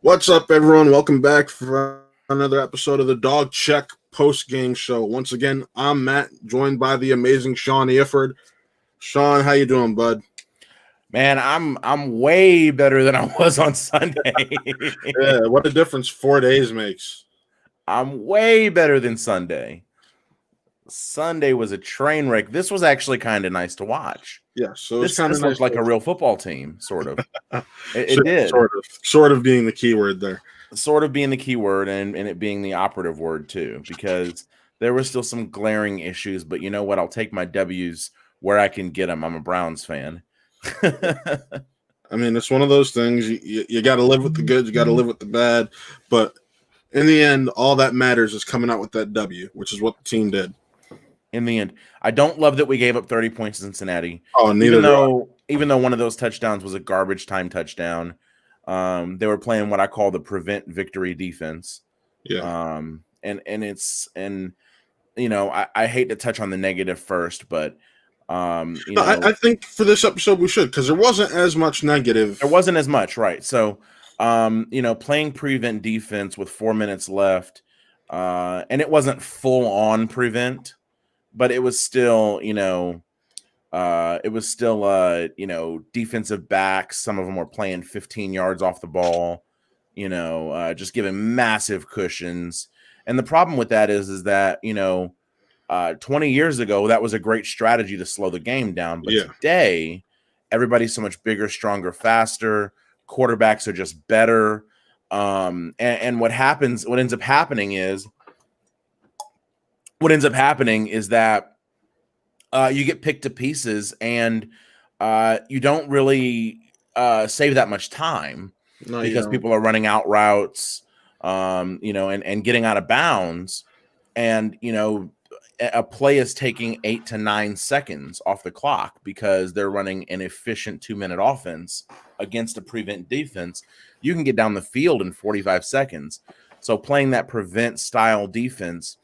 What's up, everyone? Welcome back for another episode of the Dog Check post-game show. Once again, I'm Matt, joined by the amazing Sean Ifford. Sean, how you doing, bud? Man, I'm way better than I was on Sunday. Yeah, what a difference 4 days makes. I'm way better than Sunday. Sunday was a train wreck. This was actually kind of nice to watch. Yeah, so it's This kind of nice. looked like a real football team, sort of. It did. Sort of being the key word there. Sort of being the key word and it being the operative word, too, because there were still some glaring issues. But you know what? I'll take my W's where I can get them. I'm a Browns fan. I mean, it's one of those things. You got to live with the good. You got to live with the bad. But in the end, all that matters is coming out with that W, which is what the team did. In the end, I don't love that we gave up 30 points to Cincinnati. Oh, neither even though one of those touchdowns was a garbage time touchdown, they were playing what I call the prevent victory defense. Yeah. And I hate to touch on the negative first, but I think for this episode we should, because there wasn't as much negative. There wasn't as much, right? So, playing prevent defense with 4 minutes left, and it wasn't full on prevent, but it was still, defensive backs. Some of them were playing 15 yards off the ball, just giving massive cushions. And the problem with that is that, 20 years ago, that was a great strategy to slow the game down. But today, everybody's so much bigger, stronger, faster. Quarterbacks are just better. And what ends up happening is that you get picked to pieces and you don't really save that much time because people are running out routes, and getting out of bounds. And, a play is taking 8 to 9 seconds off the clock because they're running an efficient 2-minute offense against a prevent defense. You can get down the field in 45 seconds. So playing that prevent style defense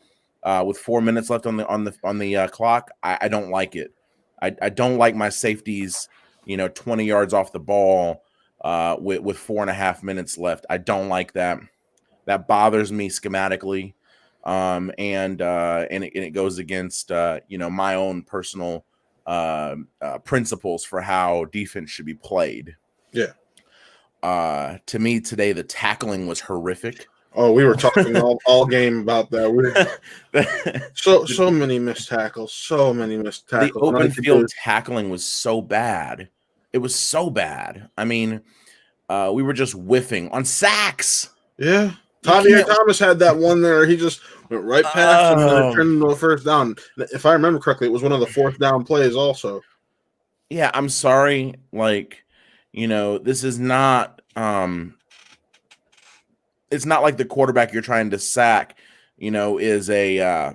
with 4 minutes left on the clock, I don't like it. I don't like my safeties, 20 yards off the ball with 4.5 minutes left. I don't like that. That bothers me schematically. And it goes against my own personal principles for how defense should be played. Yeah. To me today, the tackling was horrific. Oh, we were talking all game about that. So many missed tackles. So many missed tackles. The open field tackling was so bad. It was so bad. I mean, we were just whiffing on sacks. Yeah. Javier Thomas had that one there. He just went right past him and turned into a first down. If I remember correctly, it was one of the fourth down plays also. Yeah, I'm sorry. This is not it's not like the quarterback you're trying to sack, is a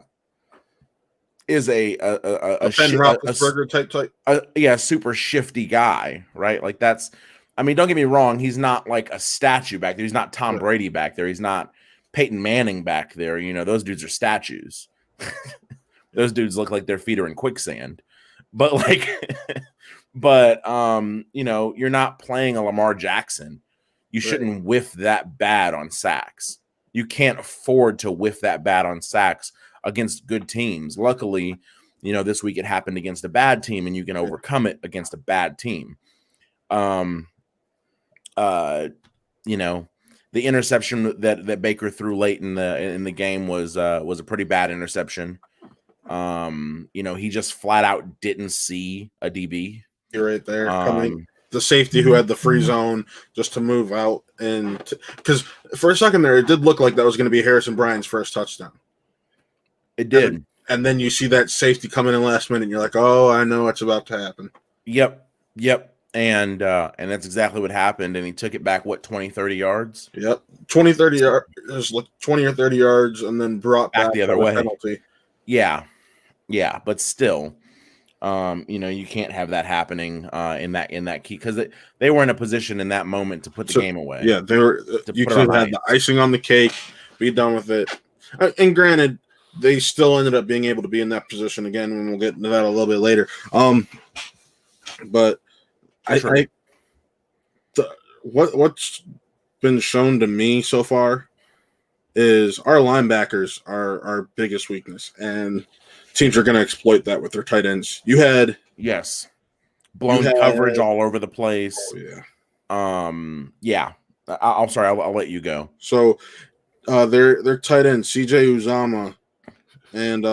Ben Roethlisberger type. Super shifty guy, right? Like don't get me wrong. He's not like a statue back there. He's not Tom Brady back there. He's not Peyton Manning back there. Those dudes are statues. Those dudes look like their feet are in quicksand. But you're not playing a Lamar Jackson. You shouldn't whiff that bad on sacks. You can't afford to whiff that bad on sacks against good teams. Luckily, this week it happened against a bad team, and you can overcome it against a bad team. The interception that Baker threw late in the game was a pretty bad interception. He just flat out didn't see a DB. You're right there. The safety who had the free zone just to move out, and because for a second there, it did look like that was going to be Harrison Bryant's first touchdown. It did. And then you see that safety come in last minute, and you're like, oh, I know what's about to happen. Yep. And that's exactly what happened. And he took it back, 20, 30 yards? Yep. 20, 30 yards, like 20 or 30 yards, and then brought back the other way. Penalty. Yeah. But still, you can't have that happening in that key, because they were in a position in that moment to put the game away. Yeah, they were. You could have had the icing on the cake, be done with it. And granted, they still ended up being able to be in that position again, and we'll get into that a little bit later. But what's been shown to me so far is our linebackers are our biggest weakness, and teams are going to exploit that with their tight ends. You had blown coverage all over the place. Oh yeah. I'm sorry. I'll let you go. So their tight end CJ Uzama and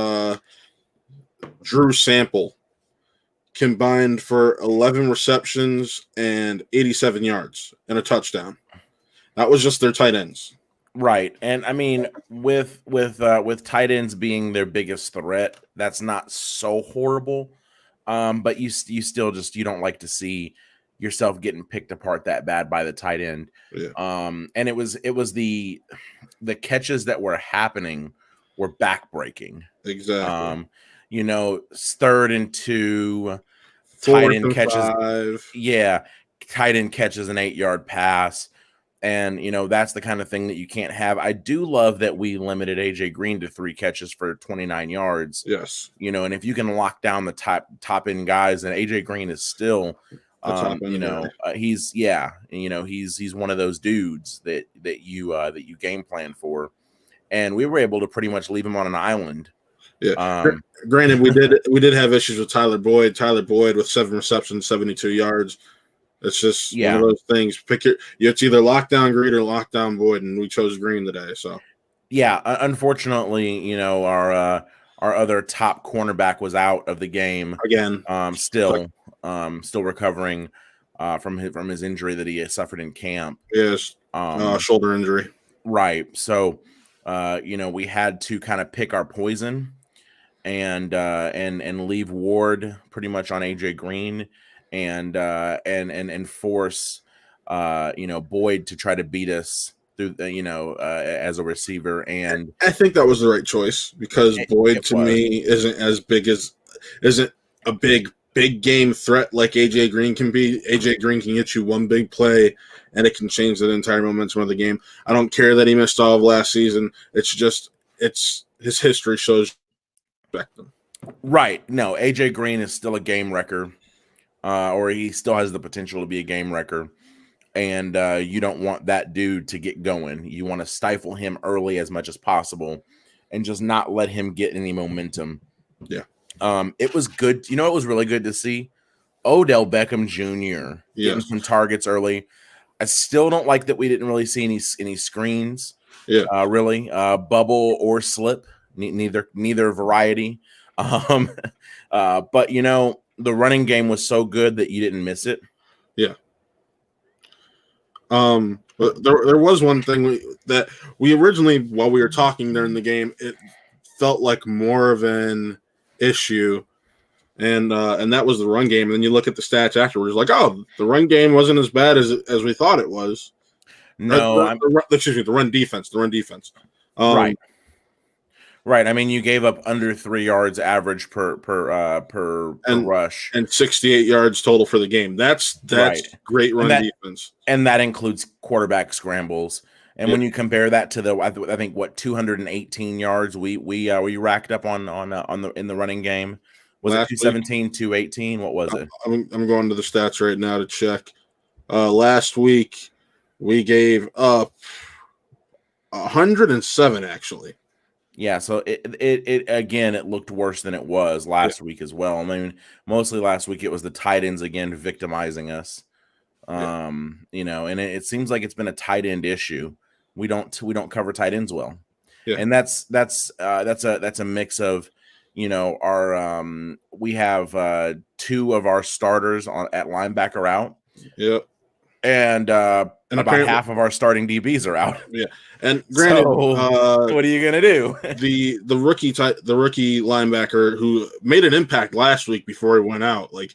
Drew Sample combined for 11 receptions and 87 yards and a touchdown. That was just their tight ends. Right. And I mean, with tight ends being their biggest threat, that's not so horrible. But you still just, you don't like to see yourself getting picked apart that bad by the tight end. Yeah. And it was the catches that were happening were backbreaking. Exactly. 3rd and 2, tight end catches 5. Yeah, tight end catches an 8-yard pass. And, that's the kind of thing that you can't have. I do love that we limited AJ Green to 3 catches for 29 yards. Yes. And if you can lock down the top end guys, and AJ Green is still, he's one of those dudes that you game plan for. And we were able to pretty much leave him on an island. Yeah. Granted, we did have issues with Tyler Boyd. Tyler Boyd with 7 receptions, 72 yards. It's just one of those things. It's either lockdown Green or lockdown Boyd, and we chose Green today. So, yeah, unfortunately, our other top cornerback was out of the game again. Still recovering from his injury that he suffered in camp. Yes, shoulder injury. Right. So, we had to kind of pick our poison, and leave Ward pretty much on AJ Green. And force Boyd to try to beat us through as a receiver. And I think that was the right choice, because Boyd to me isn't a big game threat like AJ Green can be. AJ Green can get you one big play and it can change the entire momentum of the game. I don't care that he missed all of last season. It's his history shows respect him. Right. No, AJ Green is still a game wrecker. Or he still has the potential to be a game wrecker. And you don't want that dude to get going. You want to stifle him early as much as possible and just not let him get any momentum. Yeah. It was good. It was really good to see Odell Beckham Jr. getting some targets early. I still don't like that we didn't really see any screens. Yeah. Really. Bubble or slip. Neither variety. But the running game was so good that you didn't miss it. Yeah. But there was one thing that we originally, while we were talking during the game, it felt like more of an issue, and that was the run game. And then you look at the stats afterwards, like, oh, the run game wasn't as bad as we thought it was. No, the run defense. Right. Right. I mean, you gave up under 3 yards average per rush, and 68 yards total for the game. That's right. Great run defense, and that includes quarterback scrambles. And when you compare that to I think 218 yards we racked up in the running game. Was it 217, 218? What was it? I'm going to the stats right now to check. Last week we gave up 107 actually. Yeah, so it looked worse than it was last week as well. I mean, mostly last week it was the tight ends again victimizing us. And it seems like it's been a tight end issue. We don't cover tight ends well. Yeah. And that's a mix of, we have 2 of our starters at linebacker out. Yep. And about half of our starting DBs are out. Yeah, and granted, what are you gonna do? the rookie linebacker who made an impact last week before he went out, like,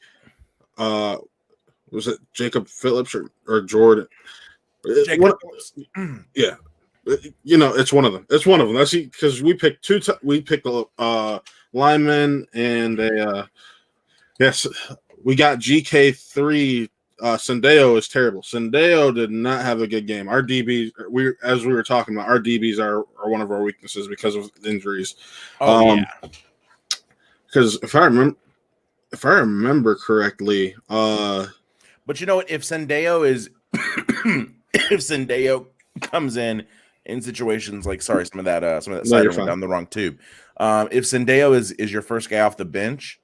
was it Jacob Phillips or Jordan? Yeah, it's one of them. It's one of them. That's because we picked a lineman and we got GK3. Sendeo is terrible. Sendeo did not have a good game. Our DBs, as we were talking about, our DBs are one of our weaknesses because of injuries. Because if I remember correctly, but you know what? If Sendeo is if Sendejo comes in situations like, sorry, some of that No, cider went down the wrong tube. If Sendejo is your first guy off the bench,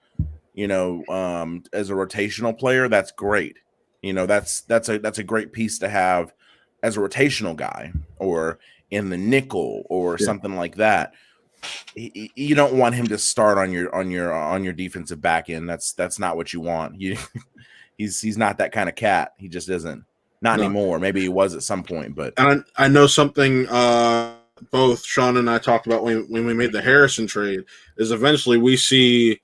as a rotational player, that's great. That's a great piece to have as a rotational guy, or in the nickel or something like that. You don't want him to start on your defensive back end. That's not what you want. He's not that kind of cat. He just isn't. Not anymore. Maybe he was at some point, but I know something both Sean and I talked about when we made the Harrison trade is eventually we see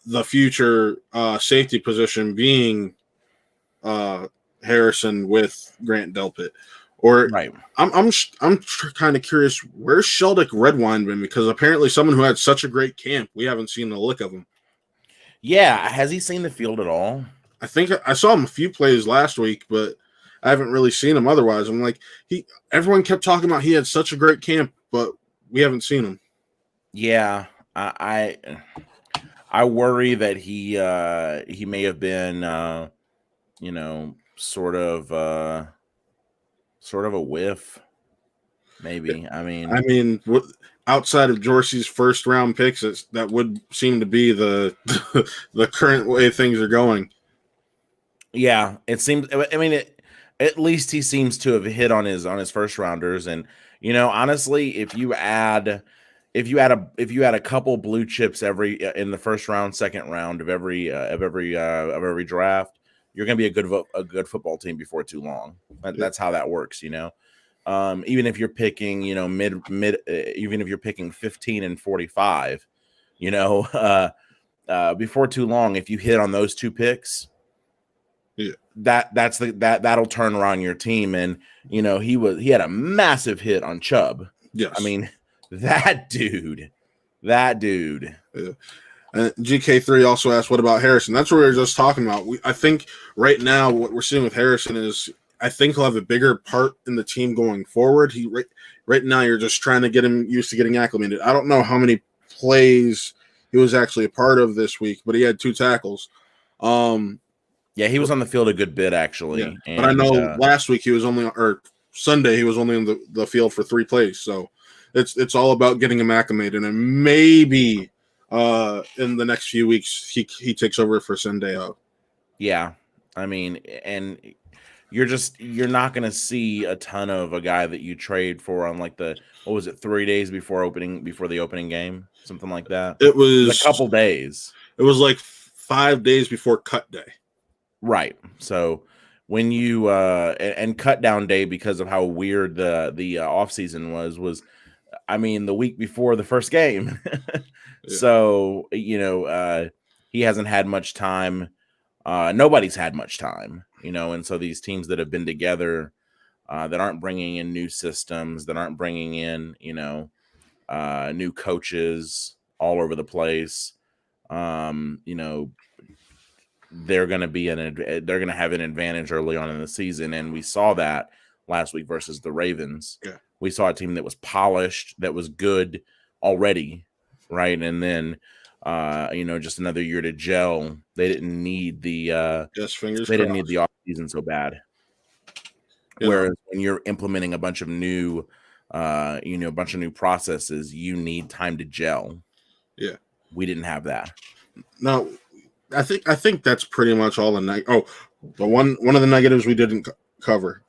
the future safety position being Harrison with Grant Delpit. Or right. I'm kind of curious, where's Sheldrick Redwine been? Because apparently someone who had such a great camp, we haven't seen the lick of him. Yeah, has he seen the field at all? I think I saw him a few plays last week, but I haven't really seen him otherwise. I'm like, everyone kept talking about he had such a great camp, but we haven't seen him. Yeah, I worry that he may have been sort of a whiff, maybe. I mean, outside of Dorsey's first round picks, that would seem to be the the current way things are going. Yeah, it seems. I mean, at least he seems to have hit on his first rounders, and honestly, if you add a couple blue chips in the first round, second round of every draft, you're going to be a good football team before too long. That's how that works, even if you're picking, even if you're picking 15 and 45, before too long, if you hit on those two picks, that'll turn around your team. And he had a massive hit on Chubb. Yes, I mean that dude. Yeah. GK3 also asked, what about Harrison? That's what we were just talking about. I think right now what we're seeing with Harrison is I think he'll have a bigger part in the team going forward. Right now you're just trying to get him used to getting acclimated. I don't know how many plays he was actually a part of this week, but he had 2 tackles. Yeah, he was on the field a good bit, actually. Yeah. But I know last week Sunday he was only in the field for 3 plays. So it's all about getting him acclimated, and maybe in the next few weeks he takes over for Sendejo. Yeah, I mean, and you're not going to see a ton of a guy that you trade for on like 3 days before the opening game, something like that. It was a couple days. It was like 5 days before cut day. Right. So when you and cut down day, because of how weird the off season was, I mean, the week before the first game. Yeah. So, he hasn't had much time. Nobody's had much time, and so these teams that have been together that aren't bringing in new systems, that aren't bringing in, new coaches all over the place, they're going to have an advantage early on in the season. And we saw that last week versus the Ravens. Yeah. We saw a team that was polished, that was good already. Right. And then, just another year to gel. They didn't need the didn't need the off season so bad. Yeah. Whereas when you're implementing a bunch of new processes, you need time to gel. Yeah. We didn't have that. No, I think that's pretty much all the one of the negatives we didn't cover.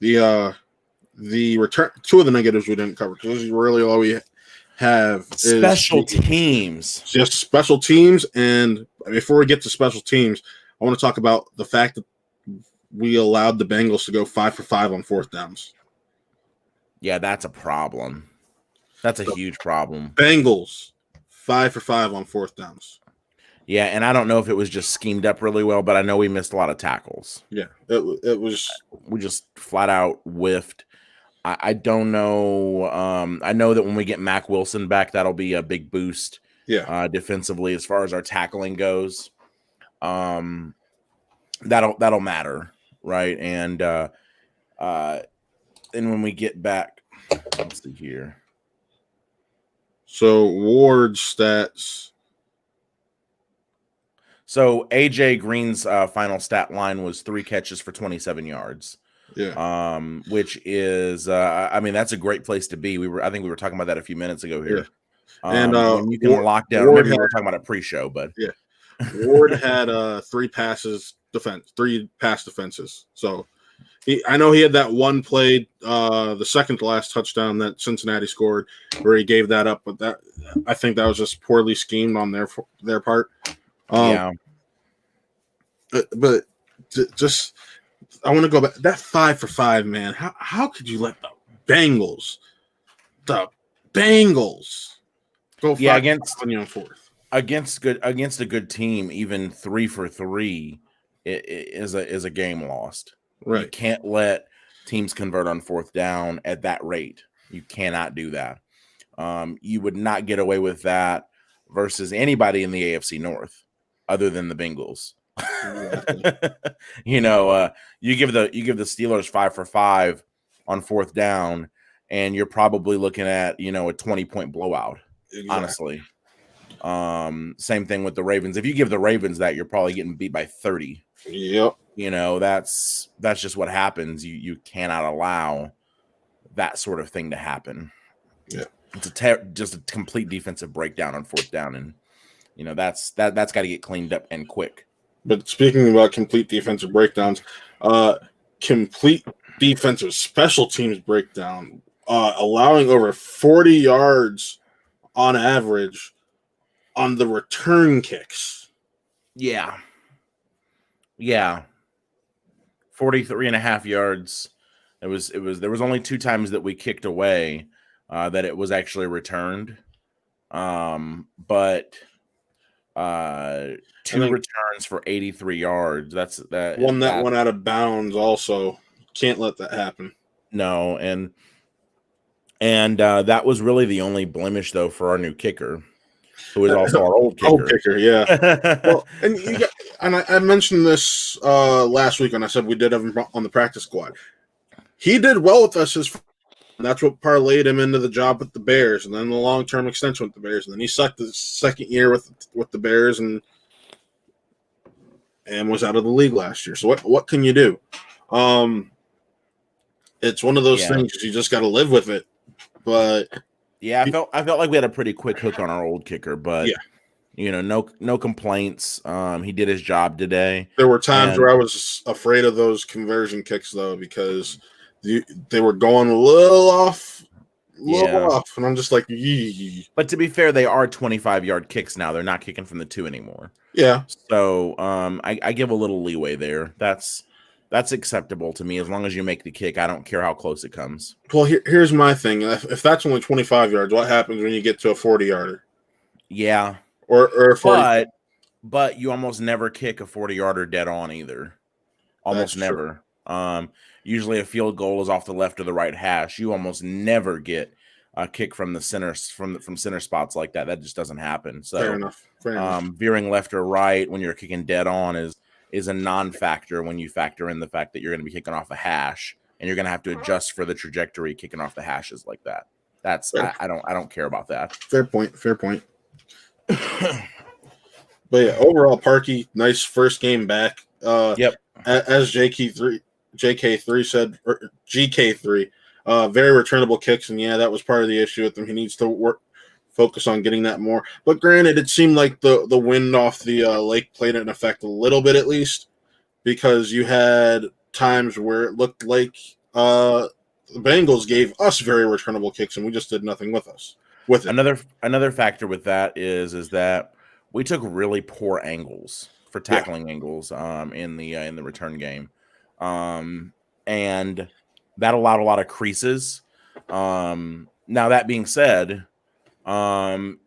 The return, 2 of the negatives we didn't cover, because this is really all we have. Special teams. Just special teams. And before we get to special teams, I want to talk about the fact that we allowed the Bengals to go 5 for 5 on 4th downs. Yeah, that's a problem. That's a huge problem. Bengals 5 for 5 on 4th downs. Yeah, and I don't know if it was just schemed up really well, but I know we missed a lot of tackles. Yeah, it was. We just flat out whiffed. I don't know. I know that when we get Mac Wilson back, that'll be a big boost. Yeah, defensively, as far as our tackling goes, that'll matter, right? And when we get back, let's see here. So Ward's stats. So AJ Green's final stat line was 3 catches for 27 yards. Yeah. Which is, I mean, that's a great place to be. I think we were talking about that a few minutes ago here. Yeah. And when you can lock down, or maybe we were talking about a pre-show, but yeah, Ward had 3 pass defenses. So I know he had that one play, the second to last touchdown that Cincinnati scored, where he gave that up, but I think that was just poorly schemed on their part. Yeah. But just I want to go back that 5 for 5, man. How could you let the Bengals go 5 against on you on fourth against a good team? Even 3 for 3 is a game lost. Right. You can't let teams convert on fourth down at that rate. You cannot do that. You would not get away with that versus anybody in the AFC North other than the Bengals. Exactly. You give the Steelers 5 for 5 on fourth down, and you're probably looking at a 20-point blowout. Exactly. Honestly, same thing with the Ravens. If you give the Ravens that, you're probably getting beat by 30. Yep. That's just what happens. You cannot allow that sort of thing to happen. Yeah, it's just a complete defensive breakdown on fourth down, and that's got to get cleaned up and quick. But speaking about complete defensive breakdowns, complete defensive special teams breakdown, allowing over 40 yards on average on the return kicks. Yeah. 43.5 yards. There was only 2 times that we kicked away that it was actually returned. But 2 returns for 83 yards. That's that one that went out of bounds. Also, can't let that happen. No, and that was really the only blemish though for our new kicker, who is also our old kicker. Old kicker, yeah. Well, and I mentioned this last week when I said we did have him on the practice squad. He did well with us. That's what parlayed him into the job with the Bears, and then the long-term extension with the Bears, and then he sucked his second year with the Bears and was out of the league last year. So what can you do? It's one of those things you just got to live with it. But yeah, I felt like we had a pretty quick hook on our old kicker, but no complaints. He did his job today. There were times where I was afraid of those conversion kicks though, because they were going a little off, and I'm just like, yee. But to be fair, they are 25-yard kicks now. They're not kicking from the 2 anymore. Yeah. So I give a little leeway there. That's acceptable to me as long as you make the kick. I don't care how close it comes. Well, here's my thing. If that's only 25 yards, what happens when you get to a 40-yarder? Yeah. Or 40. But you almost never kick a 40-yarder dead on either. Almost never. Usually a field goal is off the left or the right hash. You almost never get a kick from the center from center spots like that. That just doesn't happen. So fair enough. Veering left or right when you're kicking dead on is a non-factor when you factor in the fact that you're going to be kicking off a hash and you're going to have to adjust for the trajectory kicking off the hashes like that. That's I don't care about that. Fair point. But yeah, overall, Parkey, nice first game back. Yep. As JK3 said, or GK3, very returnable kicks, and that was part of the issue with him. He needs to focus on getting that more. But granted, it seemed like the wind off the lake played an effect a little bit at least, because you had times where it looked like the Bengals gave us very returnable kicks, and we just did nothing with it. Another factor with that is that we took really poor angles for tackling angles in the return game, and that allowed a lot of creases. Now that being said,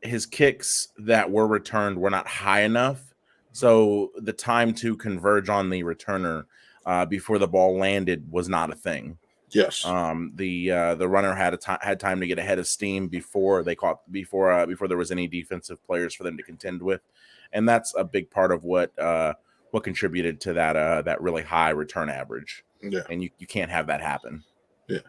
his kicks that were returned were not high enough, so the time to converge on the returner before the ball landed was not a thing. Yes. The runner had time to get ahead of steam before there was any defensive players for them to contend with, and that's a big part of what contributed to that really high return average. Yeah. And you can't have that happen. Yeah.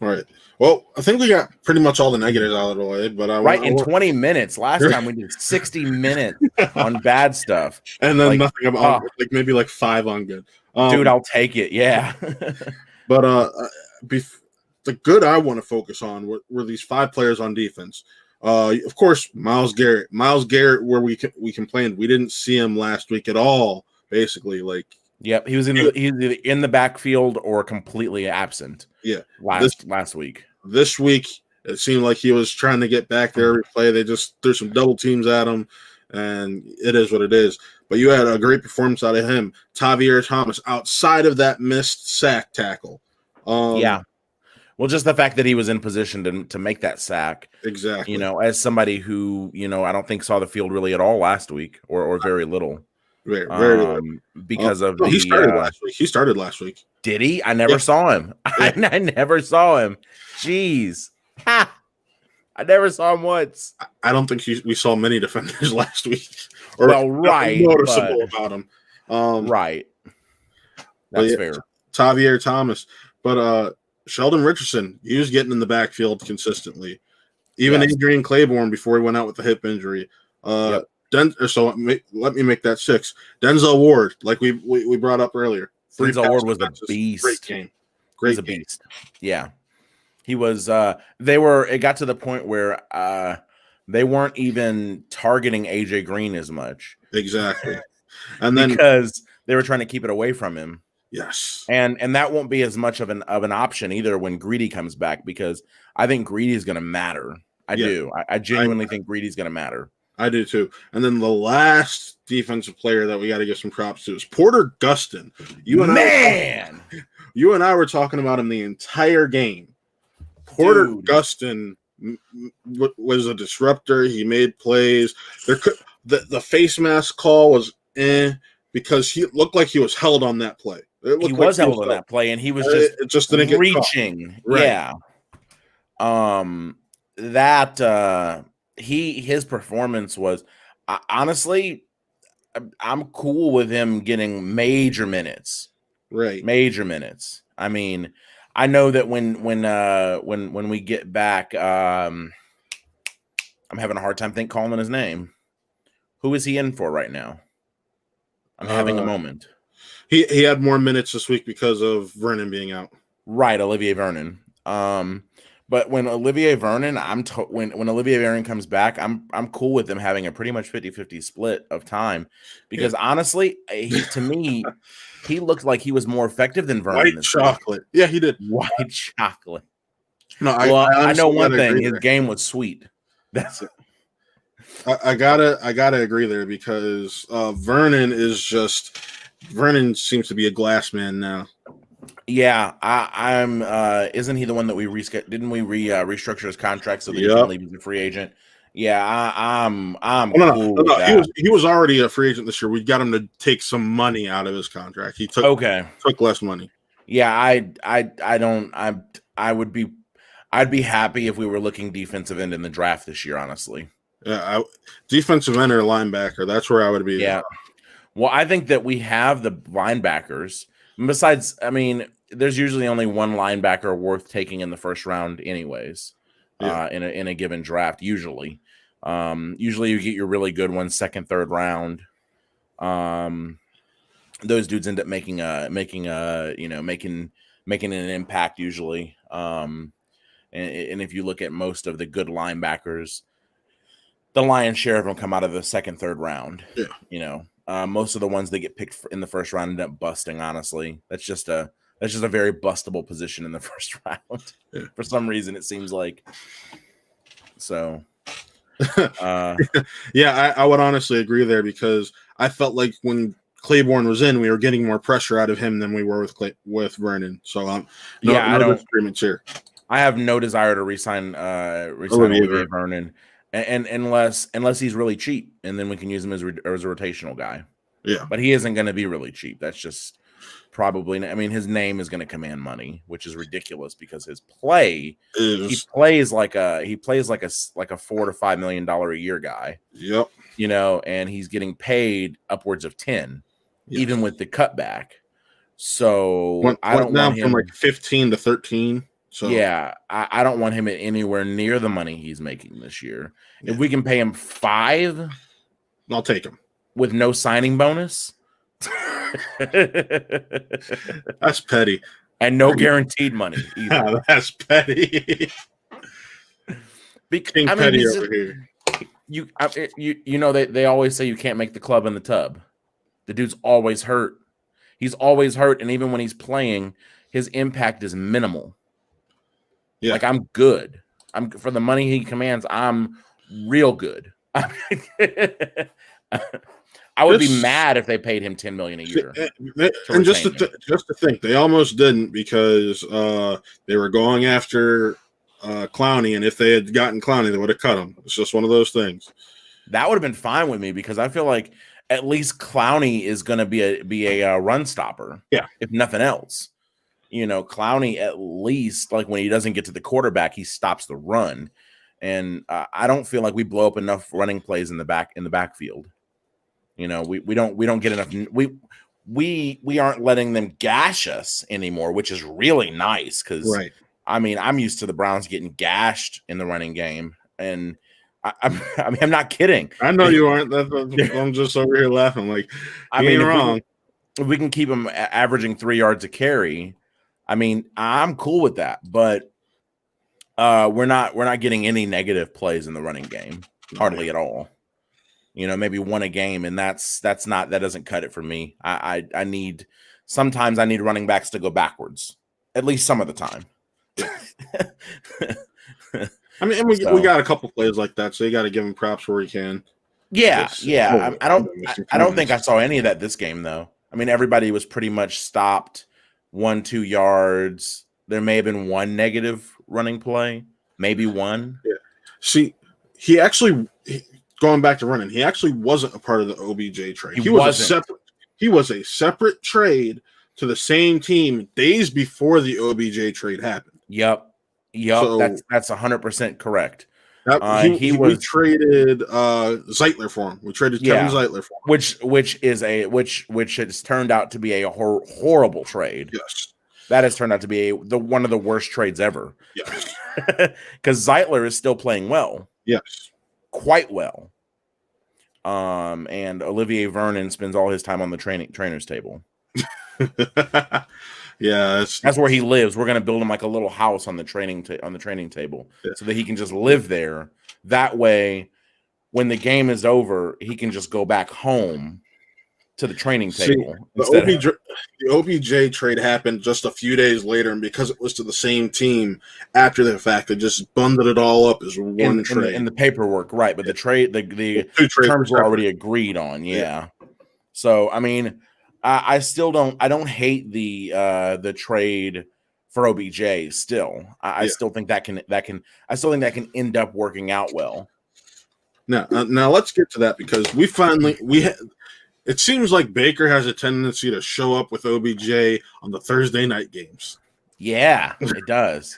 All right. Well, I think we got pretty much all the negatives out of the way, but in 20 minutes. Last time we did 60 minutes on bad stuff, and then nothing about maybe 5 on good. Dude, I'll take it. Yeah. But the good I want to focus on were these 5 players on defense. Of course, Myles Garrett. Myles Garrett, where we complained we didn't see him last week at all. Basically, like, yep, he was either in the backfield or completely absent. Yeah, last week. This week, it seemed like he was trying to get back there every play. They just threw some double teams at him, and it is what it is. But you had a great performance out of him. Tavier Thomas, outside of that missed sack tackle. Yeah. Well, just the fact that he was in position to make that sack. Exactly. As somebody who, I don't think saw the field really at all last week or very little. Very little. Because of he started last week. He started last week. Did he? I never saw him. I never saw him. Jeez. Ha! I never saw him once. I don't think we saw many defenders last week. Right. Noticeable about him. Right. That's fair. Tavier Thomas. But Sheldon Richardson, he was getting in the backfield consistently. Even Adrian Claiborne before he went out with the hip injury. So let me make that 6. Denzel Ward, like we brought up earlier. Denzel Ward was a beast. Great game. He was a beast. Yeah. He was it got to the point where they weren't even targeting AJ Green as much. Exactly. And then because they were trying to keep it away from him. Yes. And that won't be as much of an option either when Greedy comes back, because I think Greedy is going to matter. I do. I genuinely think Greedy is going to matter. I do too. And then the last defensive player that we got to give some props to is Porter Gustin. You and I were talking about him the entire game. Porter Gustin was a disruptor. He made plays. The face mask call was because he looked like he was held on that play. He was held on that play, and he was just didn't reaching. Right. Yeah. His performance was honestly, I'm cool with him getting major minutes. Right. Major minutes. I mean, I know that when we get back, I'm having a hard time calling his name. Who is he in for right now? I'm having a moment. He had more minutes this week because of Vernon being out. Right, Olivier Vernon. But when Olivier Vernon, when Olivier Vernon comes back, I'm cool with them having a pretty much 50-50 split of time, because honestly, to me, he looked like he was more effective than Vernon. White chocolate. Yeah, he did. White chocolate. No, I know one thing. His game was sweet. That's it. I gotta agree there, because Vernon seems to be a glass man now. Yeah, I'm. Isn't he the one that we didn't we restructure his contract so that he can leave as a free agent? Yeah, I'm cool with that. He was already a free agent this year. We got him to take some money out of his contract. He took less money. Yeah, I'd be happy if we were looking defensive end in the draft this year, honestly. Yeah, defensive end or linebacker. That's where I would be. Yeah. Well, I think that we have the linebackers. Besides, I mean, there's usually only one linebacker worth taking in the first round, anyways. In a given draft, usually. Usually you get your really good ones second, third round. Those dudes end up making an impact usually. And if you look at most of the good linebackers, the lion's share of them come out of the second, third round. Yeah. Most of the ones that get picked in the first round end up busting. Honestly, that's just a very bustable position in the first round. Yeah. For some reason, it seems like. So, yeah, I would honestly agree there, because I felt like when Claiborne was in, we were getting more pressure out of him than we were with Vernon. So, no disagreements here. I have no desire to resign Olivier Vernon. And unless he's really cheap, and then we can use him as a rotational guy. Yeah, but he isn't going to be really cheap. That's just probably. I mean, his name is going to command money, which is ridiculous because his play he plays like a $4 to $5 million a year guy. Yep. And he's getting paid upwards of 10, even with the cutback. So I don't want him from like 15 to 13. So yeah, I don't want him at anywhere near the money he's making this year. Yeah. If we can pay him $5, I'll take him with no signing bonus. That's petty. And no guaranteed money either. That's petty. King petty over here. You know they always say you can't make the club in the tub. The dude's always hurt. He's always hurt, and even when he's playing, his impact is minimal. Yeah. Like, I'm good. For the money he commands, I'm real good. I would be mad if they paid him $10 million a year. And just to think, they almost didn't because they were going after Clowney, and if they had gotten Clowney, they would have cut him. It's just one of those things. That would have been fine with me because I feel like at least Clowney is going to be a run stopper. Yeah, if nothing else. You know, Clowney, at least, like, when he doesn't get to the quarterback, he stops the run. And I don't feel like we blow up enough running plays in the backfield. You know, we don't get enough. We aren't letting them gash us anymore, which is really nice because, right. I mean, I'm used to the Browns getting gashed in the running game, and I'm not kidding. I know you aren't. I'm just over here laughing. Like, I mean, wrong. If we can keep them averaging 3 yards a carry, I mean, I'm cool with that. But we're not getting any negative plays in the running game, hardly at all. You know, maybe one a game, and that doesn't cut it for me. Sometimes I need running backs to go backwards, at least some of the time. I mean, we got a couple plays like that, so you got to give him props where he can. Yeah. I don't think I saw any of that this game, though. I mean, everybody was pretty much stopped 1-2 yards. There may have been one negative running play, maybe one. Yeah. See, going back to running, he actually wasn't a part of the OBJ trade. He was a separate trade to the same team days before the OBJ trade happened. Yep. So, that's 100% correct. We traded Zeitler for him. We traded Kevin Zeitler for him, which has turned out to be a horrible trade. Yes, that has turned out to be one of the worst trades ever. Yes, because Zeitler is still playing well. Yes, quite well. And Olivier Vernon spends all his time on the trainer's table. Yeah, that's where he lives. We're gonna build him like a little house on the training table, so that he can just live there. That way, when the game is over, he can just go back home to the training table. The OBJ trade happened just a few days later, and because it was to the same team after the fact, they just bundled it all up as one trade in the paperwork, right? But the trade, the terms were already agreed on. Yeah. So I mean, I still don't. I don't hate the trade for OBJ. Still, I still think that can. I still think that can end up working out well. Now let's get to that because it seems like Baker has a tendency to show up with OBJ on the Thursday night games. Yeah, it does.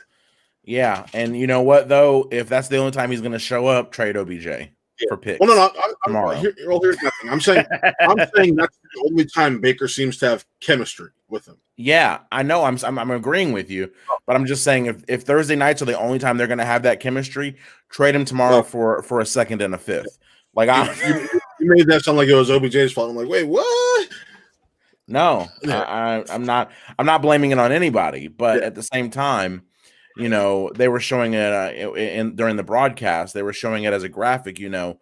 Yeah, and you know what though? If that's the only time he's going to show up, trade OBJ. For picks. Well, no, tomorrow. Here's nothing. I'm saying that's the only time Baker seems to have chemistry with him. Yeah, I know. I'm agreeing with you, but I'm just saying if Thursday nights are the only time they're going to have that chemistry, trade him tomorrow for a second and a fifth. Like you made that sound like it was OBJ's fault. I'm like, wait, what? No, I'm not blaming it on anybody, but at the same time. You know, they were showing it during the broadcast. They were showing it as a graphic. You know,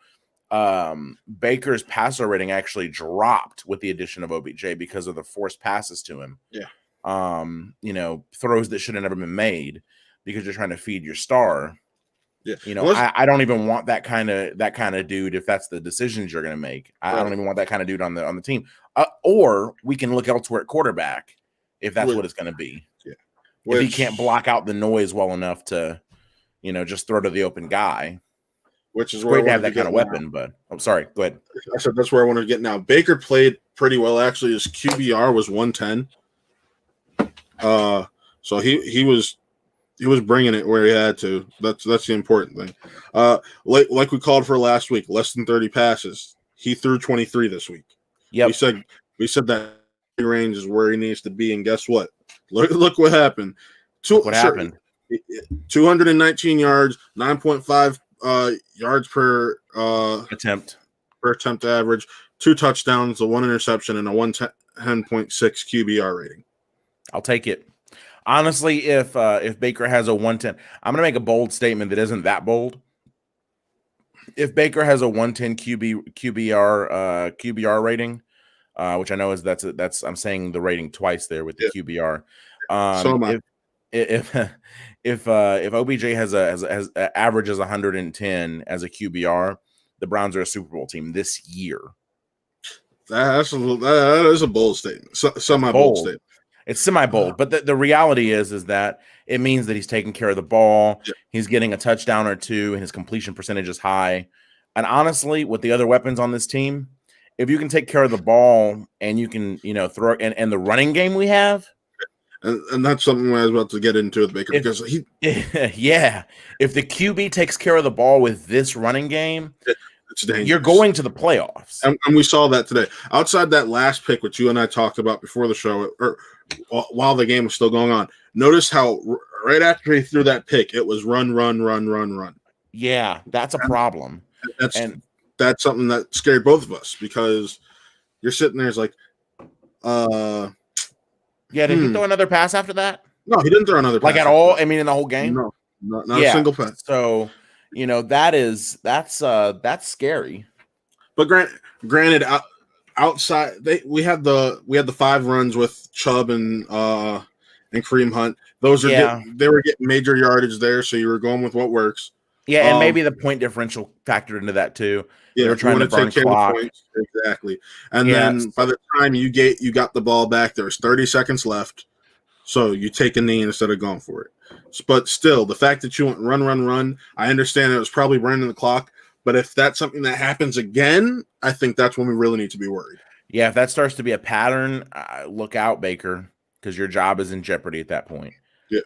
Baker's passer rating actually dropped with the addition of OBJ because of the forced passes to him. Yeah. You know, throws that should have never been made because you're trying to feed your star. Yeah. You know, I don't even want that kind of dude if that's the decisions you're going to make. I don't even want that kind of dude on the team. Or we can look elsewhere at quarterback if that's what it's going to be. If he can't block out the noise well enough to, you know, just throw to the open guy. Which is where great to have that kind of weapon, but I'm sorry. Go ahead. I said that's where I wanted to get now. Baker played pretty well. Actually, his QBR was 110. So he was bringing it where he had to. That's the important thing. Like we called for last week, less than 30 passes. He threw 23 this week. Yeah. We said that range is where he needs to be, and guess what? Look what happened. 219 yards, 9.5 yards per attempt average, 2 touchdowns, a 1 interception, and a 110.6 QBR rating. I'll take it. Honestly, if Baker has a 110, I'm going to make a bold statement that isn't that bold. If Baker has a 110 QBR rating, which I know is that's I'm saying the rating twice there with the QBR. If OBJ has averages 110 as a QBR, the Browns are a Super Bowl team this year. That is a bold statement. Semi-bold statement. It's semi-bold, but the reality is that it means that he's taking care of the ball. Yeah. He's getting a touchdown or two, and his completion percentage is high. And honestly, with the other weapons on this team, if you can take care of the ball and you can, throw and the running game we have. And that's something I was about to get into with Baker because he. Yeah. If the QB takes care of the ball with this running game, it's dangerous. You're going to the playoffs. And we saw that today. Outside that last pick, which you and I talked about before the show, or while the game was still going on, notice how right after he threw that pick, it was run. Yeah, that's a problem. That's something that scared both of us because you're sitting there, it's like, yeah, did he throw another pass after that? No, he didn't throw another pass. Like at all? I mean, in the whole game? No, not a single pass. So, that's scary. But granted, outside we had the 5 runs with Chubb and Kareem Hunt. Those are they were getting major yardage there, so you were going with what works. Yeah, and maybe the point differential factored into that too. Yeah, they were trying to burn clock. Exactly. And then by the time you got the ball back, there was 30 seconds left. So you take a knee instead of going for it. But still, the fact that you went run, I understand it was probably running the clock. But if that's something that happens again, I think that's when we really need to be worried. Yeah, if that starts to be a pattern, look out, Baker, because your job is in jeopardy at that point. Yeah.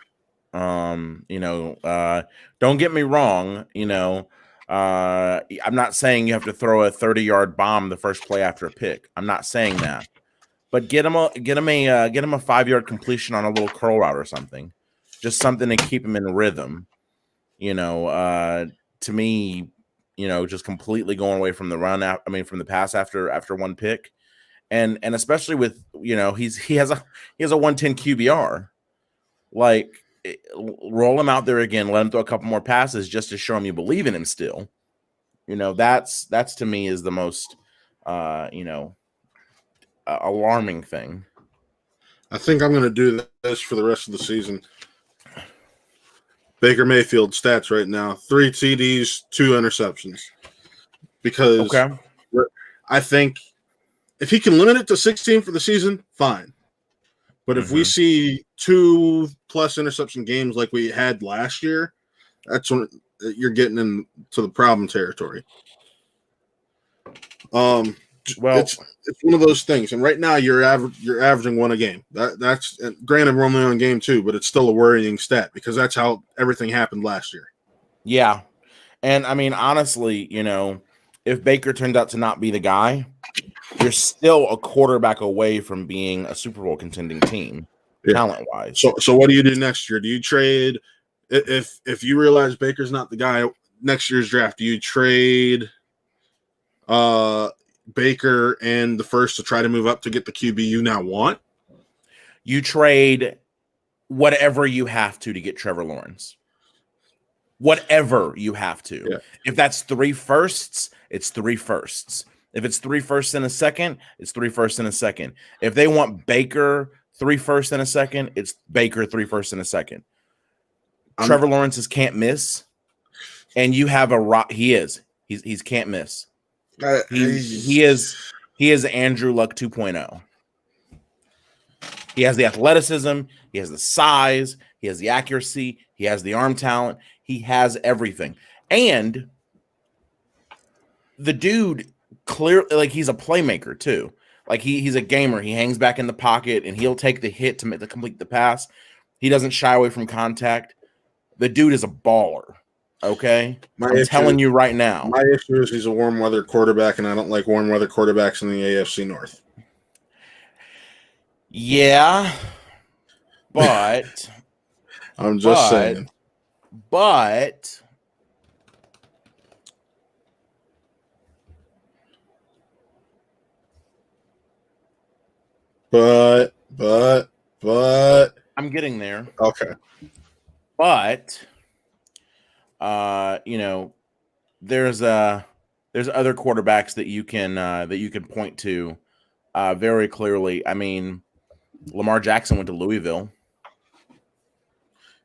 Don't get me wrong. I'm not saying you have to throw a 30-yard bomb the first play after a pick. I'm not saying that. But get him a 5-yard completion on a little curl route or something, just something to keep him in rhythm. To me, just completely going away from the run. From the pass after one pick, and especially with he has a 110 QBR. Like, roll him out there again, let him throw a couple more passes just to show him you believe in him still. That's to me is the most alarming thing. I think I'm going to do this for the rest of the season. Baker Mayfield stats right now: 3 TDs, 2 interceptions. Because I think if he can limit it to 16 for the season, fine. But if we see 2+ interception games like we had last year, that's when you're getting into the problem territory. It's one of those things, and right now you're averaging 1 a game. That's granted we're only on game 2, but it's still a worrying stat because that's how everything happened last year. Yeah, and I mean honestly, if Baker turned out to not be the guy, you're still a quarterback away from being a Super Bowl contending team, talent wise. So what do you do next year? Do you trade if you realize Baker's not the guy next year's draft? Do you trade Baker and the first to try to move up to get the QB you now want? You trade whatever you have to get Trevor Lawrence. Whatever you have to. Yeah. If that's 3 firsts, it's 3 firsts. If it's 3 firsts and a second, it's 3 firsts and a second. If they want Baker 3 firsts and a second, it's Baker 3 firsts and a second. Trevor Lawrence can't miss, and you have he's can't miss. He is Andrew Luck 2.0. He has the athleticism, he has the size, he has the accuracy, he has the arm talent, he has everything. And the dude clearly, like, he's a playmaker too. Like he's a gamer. He hangs back in the pocket and he'll take the hit to complete the pass. He doesn't shy away from contact. The dude is a baller. Okay, I'm telling you right now. My issue is he's a warm weather quarterback, and I don't like warm weather quarterbacks in the AFC North. Yeah, but I'm just saying. But But I'm getting there. Okay. But there's other quarterbacks that you can point to very clearly. I mean, Lamar Jackson went to Louisville.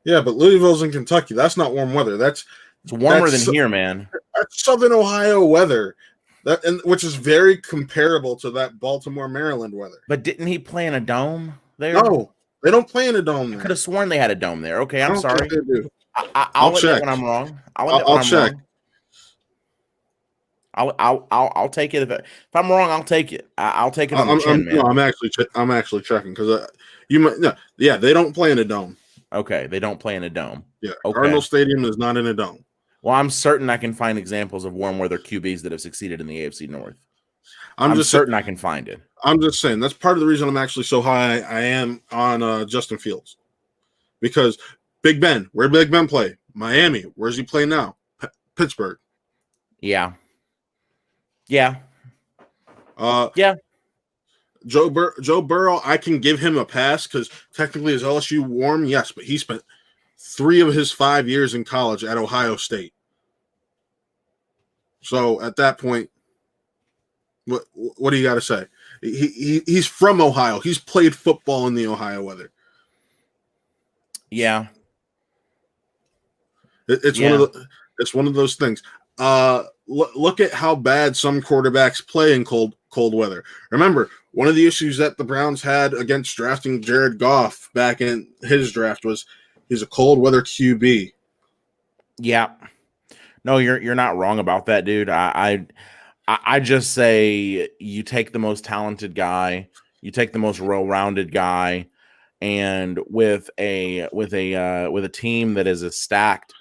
Yeah, but Louisville's in Kentucky. That's not warm weather. It's warmer than here, man. That's Southern Ohio weather. Which is very comparable to that Baltimore, Maryland weather. But didn't he play in a dome there? No, they don't play in a dome there. I could have sworn they had a dome there. Okay, I'm sorry. I'll check when I'm wrong. I'll check. I'll take it if I'm wrong. I'll take it. I'll take it on the chin, man. No, I'm actually checking because they don't play in a dome. Okay, they don't play in a dome. Yeah, okay. Cardinal Stadium is not in a dome. Well, I'm certain I can find examples of warm weather QBs that have succeeded in the AFC North. I'm just certain I can find it. I'm just saying that's part of the reason I'm actually so high I am on Justin Fields. Because Big Ben, where did Big Ben play? Miami. Where's he play now? Pittsburgh. Yeah. Yeah. Joe Burrow, I can give him a pass because technically is LSU warm? Yes, but he spent 3 of his 5 years in college at Ohio State. So at that point, what do you got to say? He's from Ohio. He's played football in the Ohio weather. Yeah. It's one of those things. Look at how bad some quarterbacks play in cold weather. Remember, one of the issues that the Browns had against drafting Jared Goff back in his draft was he's a cold weather QB. Yeah. No, you're not wrong about that, dude. I just say you take the most talented guy, you take the most well-rounded guy, and with a team that is as stacked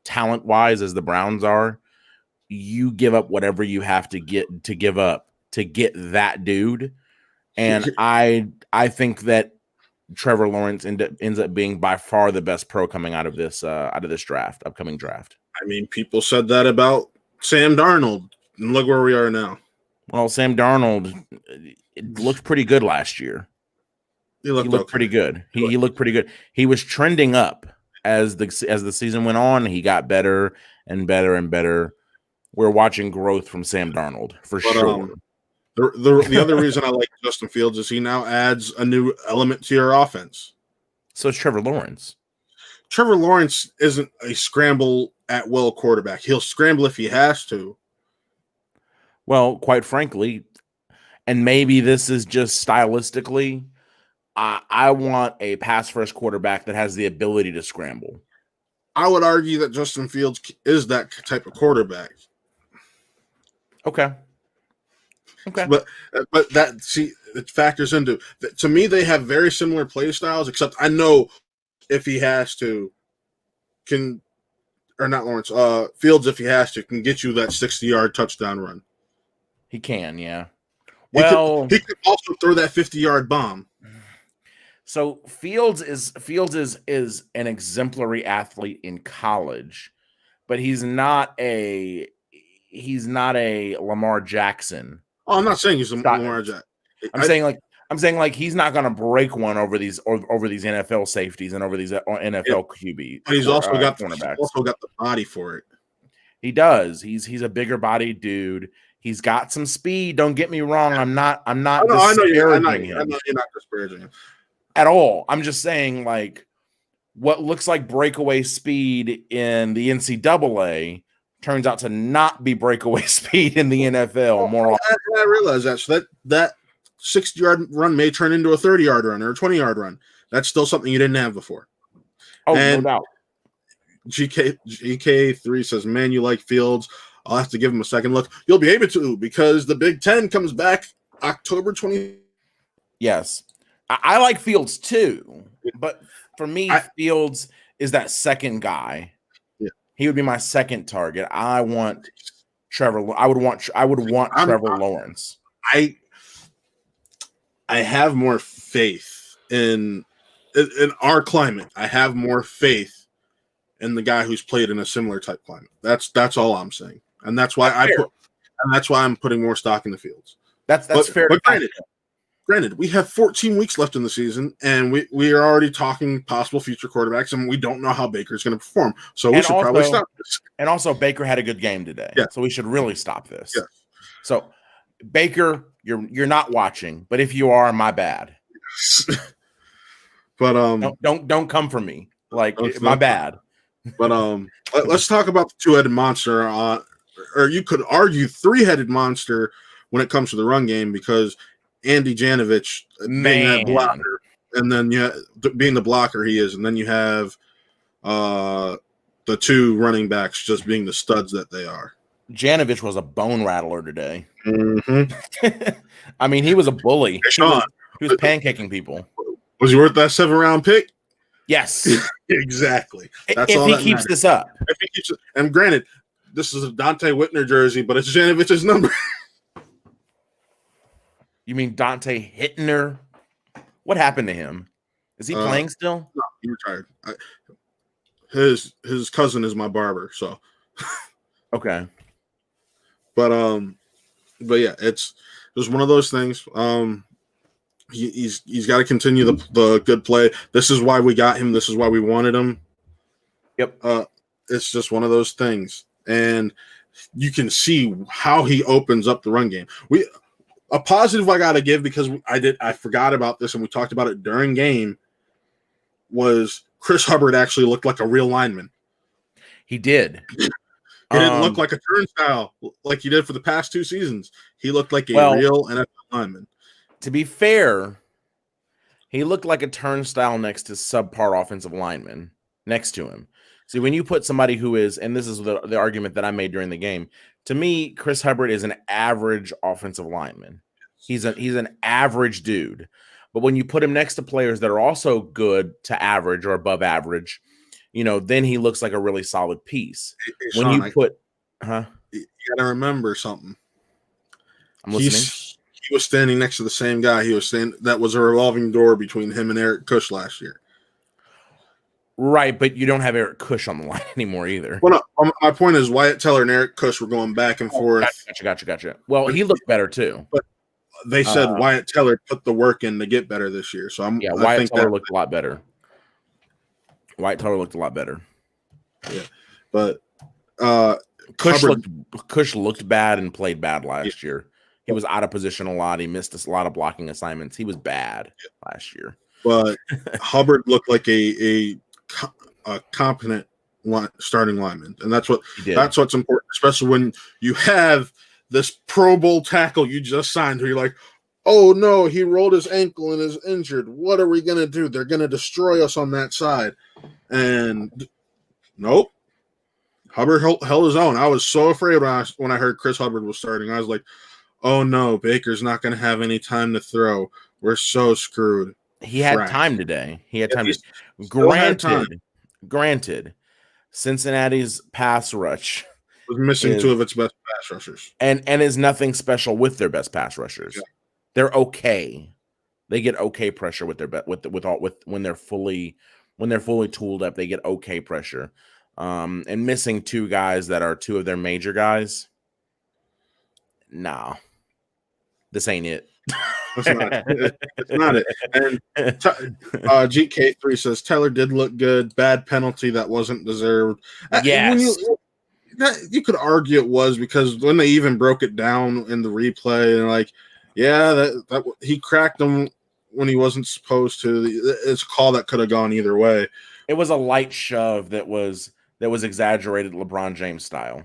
talent-wise as the Browns are, you give up whatever you have to give up to get that dude. And I think that Trevor Lawrence ends up being by far the best pro coming out of this upcoming draft. I mean, people said that about Sam Darnold, and look where we are now. Well, Sam Darnold looked pretty good last year. He looked pretty good. He looked pretty good. He was trending up as the season went on. He got better and better and better. We're watching growth from Sam Darnold for sure. The other reason I like Justin Fields is he now adds a new element to your offense. So it's Trevor Lawrence. Trevor Lawrence isn't a scramble at will quarterback. He'll scramble if he has to. Well, quite frankly, and maybe this is just stylistically, I want a pass-first quarterback that has the ability to scramble. I would argue that Justin Fields is that type of quarterback. Okay. But it factors into to me they have very similar play styles, except I know if he has to Fields if he has to can get you that 60-yard touchdown run. He can, yeah. Well, he could also throw that 50-yard bomb. So Fields is an exemplary athlete in college, but he's not a Lamar Jackson. Oh, I'm not saying he's Lamar Jackson. I'm saying like he's not going to break one over these NFL safeties and over these NFL QBs. But he's also got the body for it. He does. He's a bigger body dude. He's got some disparaging. Don't get me wrong. I'm not disparaging him. I know you're not disparaging him at all. I'm just saying, like, what looks like breakaway speed in the NCAA turns out to not be breakaway speed in the NFL more often. I realize that. So that 60-yard run may turn into a 30-yard run or a 20-yard run. That's still something you didn't have before. Oh, no doubt. GK3 says, man, you like Fields. I'll have to give him a second look. You'll be able to because the Big Ten comes back October 20. Yes. I like Fields too, but for me, Fields is that second guy. Yeah. He would be my second target. I want Trevor. I would want Trevor Lawrence. I have more faith in our climate. I have more faith in the guy who's played in a similar type climate. That's all I'm saying, and that's why I'm putting more stock in the Fields. That's fair. But granted, granted, we have 14 weeks left in the season, and we are already talking possible future quarterbacks, and we don't know how Baker's going to perform. So we should probably stop this. And also, Baker had a good game today, so we should really stop this. Yeah. So, Baker, you're not watching, but if you are, my bad. But don't come for me. Like, my bad. But let's talk about the two-headed monster, or you could argue three-headed monster when it comes to the run game, because Andy Janovich being that blocker, and then being the blocker he is, and then you have the two running backs just being the studs that they are. Janovich was a bone rattler today. Mm-hmm. I mean, he was a bully. Hey, Sean, he was pancaking people. Was he worth that 7th-round pick? Yes. Exactly. That's if all he that keeps matters. this up. If he keeps it, and granted, this is a Dante Whitner jersey, but it's Janovich's number. You mean Dante Hittner? What happened to him? Is he playing still? No, he retired. His cousin is my barber, so okay. But yeah, it's just one of those things. He's got to continue the good play. This is why we got him. This is why we wanted him. Yep. It's just one of those things, and you can see how he opens up the run game. A positive I got to give, because I forgot about this and we talked about it during game, was Chris Hubbard actually looked like a real lineman. He did. He didn't look like a turnstile like he did for the past 2 seasons. He looked like a real NFL lineman. To be fair, he looked like a turnstile next to subpar offensive linemen next to him. See, when you put somebody who is, and this is the argument that I made during the game, to me, Chris Hubbard is an average offensive lineman. He's an average dude. But when you put him next to players that are also good to average or above average, then he looks like a really solid piece. Hey, when Sean, you put, you got to remember something. I'm listening. He was standing next to the same guy. That was a revolving door between him and Eric Kush last year. Right, but you don't have Eric Kush on the line anymore either. Well, no, my point is Wyatt Teller and Eric Kush were going back and forth. Gotcha. Well, he looked better too. But they said Wyatt Teller put the work in to get better this year. So Wyatt Teller looked a lot better. Wyatt Teller looked a lot better. Yeah, but Kush looked bad and played bad last year. He was out of position a lot. He missed a lot of blocking assignments. He was bad last year. But Hubbard looked like a competent starting lineman, and that's what's important, especially when you have this Pro Bowl tackle you just signed, where you're like, oh no, he rolled his ankle and is injured. What are we gonna do? They're gonna destroy us on that side. And nope, Hubbard held his own. I was so afraid when I heard Chris Hubbard was starting. I was like, oh no, Baker's not gonna have any time to throw. We're so screwed. He had time today. He had time. Granted, Cincinnati's pass rush was missing 2 of its best pass rushers, and is nothing special with their best pass rushers. Yeah. They're okay. They get okay pressure with their when they're fully tooled up. They get okay pressure, and missing 2 guys that are 2 of their major guys. Nah, this ain't it. It's not it. And GK3 says Taylor did look good. Bad penalty that wasn't deserved. Yes. You could argue it was, because when they even broke it down in the replay, and that he cracked him when he wasn't supposed to. It's a call that could have gone either way. It was a light shove that was exaggerated LeBron James style.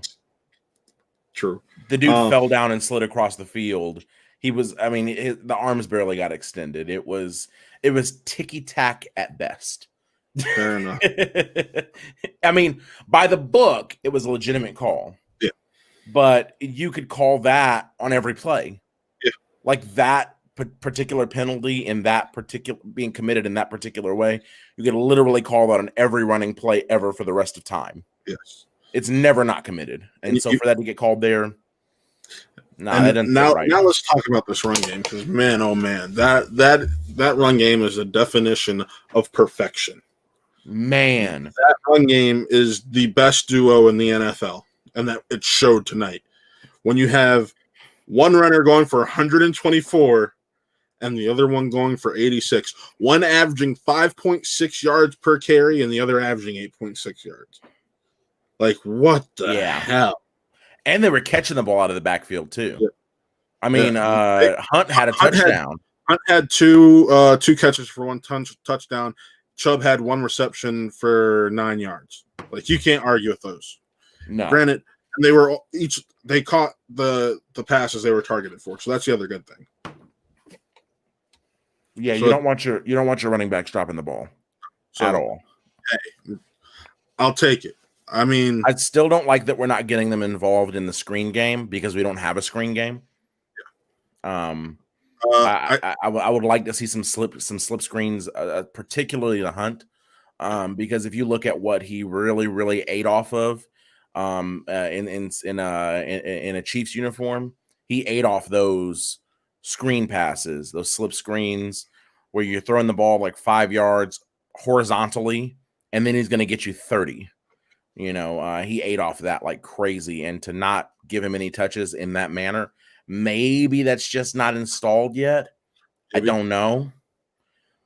True. The dude fell down and slid across the field. The arms barely got extended. It was ticky-tack at best. Fair enough. By the book, it was a legitimate call. Yeah. But you could call that on every play. Yeah. Like that particular penalty and that particular being committed in that particular way, you could literally call that on every running play ever for the rest of time. Yes. It's never not committed. And so for that to get called there, now let's talk about this run game, because man, oh man, that run game is a definition of perfection. Man, that run game is the best duo in the NFL, and that it showed tonight. When you have one runner going for 124 and the other one going for 86. One averaging 5.6 yards per carry and the other averaging 8.6 yards. Like, what the hell? And they were catching the ball out of the backfield, too. Yeah. I mean, Hunt had a touchdown. Hunt had two catches for one touchdown. Chubb had one reception for 9 yards. Like, you can't argue with those. No. Granted, and they caught the passes they were targeted for. So that's the other good thing. Yeah, so you don't want your running backs dropping the ball at all. Hey, I'll take it. I mean, I still don't like that we're not getting them involved in the screen game because we don't have a screen game. Yeah. I would like to see some slip screens, particularly the Hunt, because if you look at what he really ate off of, in a Chiefs uniform, he ate off those screen passes, those slip screens where you're throwing the ball like 5 yards horizontally, and then he's going to get you 30. You know, he ate off that like crazy, and to not give him any touches in that manner, maybe that's just not installed yet. Maybe. I don't know.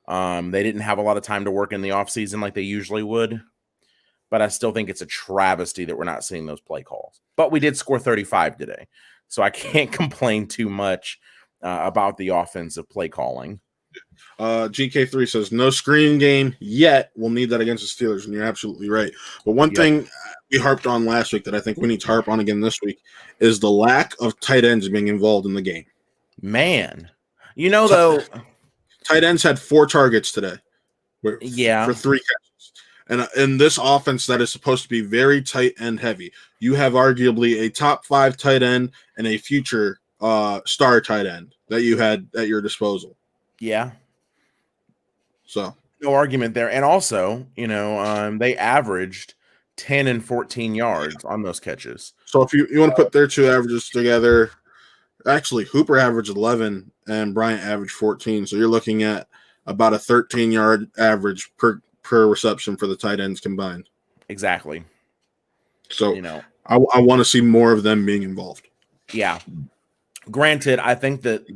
They didn't have a lot of time to work in the offseason like they usually would, but I still think it's a travesty that we're not seeing those play calls. But we did score 35 today, so I can't complain too much about the offensive play calling. GK3 says no screen game yet. We'll need that against the Steelers, and you're absolutely right. But one thing we harped on last week that I think we need to harp on again this week is the lack of tight ends being involved in the game. Man, you know, though, tight ends had 4 targets today. For 3 catches. And in this offense that is supposed to be very tight end heavy, you have arguably a top 5 tight end and a future star tight end that you had at your disposal. Yeah. So no argument there. And also, you know, they averaged 10 and 14 yards on those catches. So if you want to put their 2 averages together, actually Hooper averaged 11 and Bryant averaged 14. So you're looking at about a 13-yard average per reception for the tight ends combined. Exactly. So, you know, I want to see more of them being involved. Yeah. Granted, I think that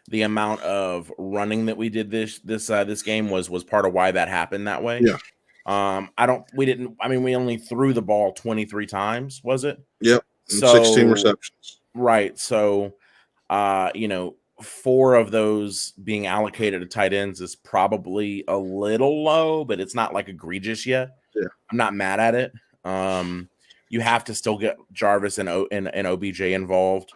the amount of running that we did this game was part of why that happened that way. Yeah. We only threw the ball 23 times, was it? Yep. So 16 receptions. Right. So, you know, 4 of those being allocated to tight ends is probably a little low, but it's not like egregious yet. Yeah. I'm not mad at it. You have to still get Jarvis and OBJ involved.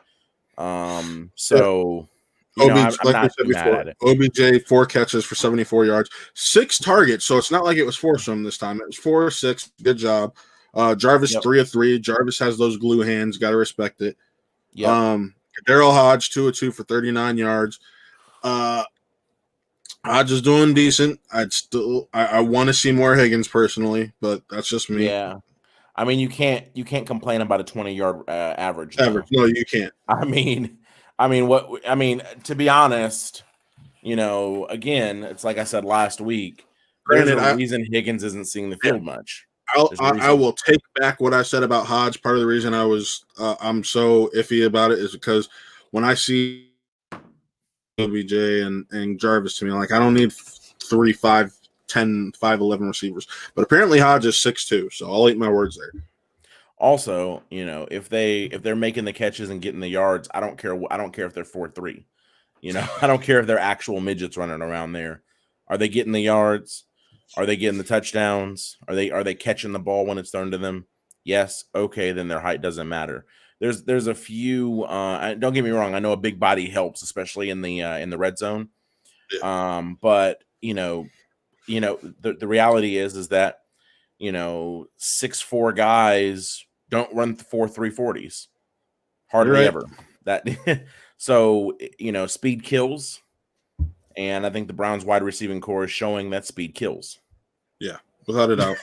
So you know, I'm not mad at it. OBJ 4 catches for 74 yards, 6 targets. So it's not like it was forced from this time. It was 4 or 6. Good job. Jarvis 3 of 3. Jarvis has those glue hands. Got to respect it. Yeah. Daryl Hodge 2 of 2 for 39 yards. Hodge is doing decent. I want to see more Higgins personally, but that's just me. Yeah. I mean, you can't complain about a 20-yard average. Average. No, you can't. I mean, to be honest, you know, again, it's like I said last week. There's a reason Higgins isn't seeing the field much. I will take back what I said about Hodge. Part of the reason I'm so iffy about it is because when I see OBJ and Jarvis to me, like I don't need 3, 5, 10, 5, 11 receivers. But apparently Hodge is 6'2", so I'll eat my words there. Also, you know, if they're making the catches and getting the yards, I don't care if they're 4'3". You know, I don't care if they're actual midgets running around there. Are they getting the yards? Are they getting the touchdowns? Are they catching the ball when it's thrown to them? Yes. Okay, then their height doesn't matter. There's a few. Don't get me wrong. I know a big body helps, especially in the red zone. But you know, the reality is that, you know, 6'4" guys don't run 4.340s. Hardly ever. That so, you know, speed kills. And I think the Browns wide receiving core is showing that speed kills. Yeah, without a doubt.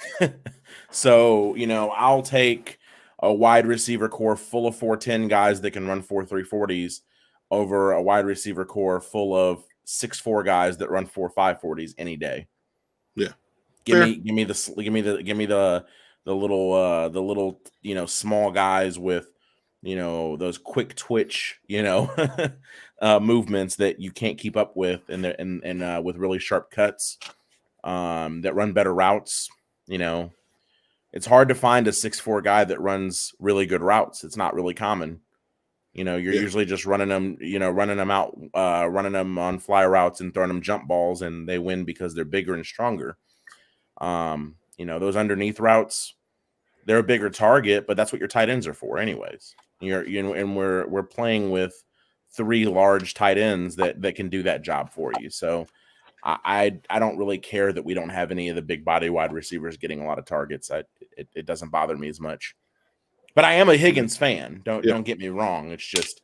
So, you know, I'll take a wide receiver core full of 4.10 guys that can run 4.340s over a wide receiver core full of 6'4" guys that run 4.540s any day. Yeah. Give me the little, you know, small guys with, you know, those quick twitch, you know, movements that you can't keep up with, and with really sharp cuts that run better routes. It's hard to find a 6'4" guy that runs really good routes. It's not really common. You're usually just running them, running them out, running them on fly routes and throwing them jump balls, and they win because they're bigger and stronger. Those underneath routes, they're a bigger target, but that's what your tight ends are for, anyways. And we're playing with 3 large tight ends that can do that job for you. So I don't really care that we don't have any of the big body wide receivers getting a lot of targets. It doesn't bother me as much. But I am a Higgins fan. Don't get me wrong. It's just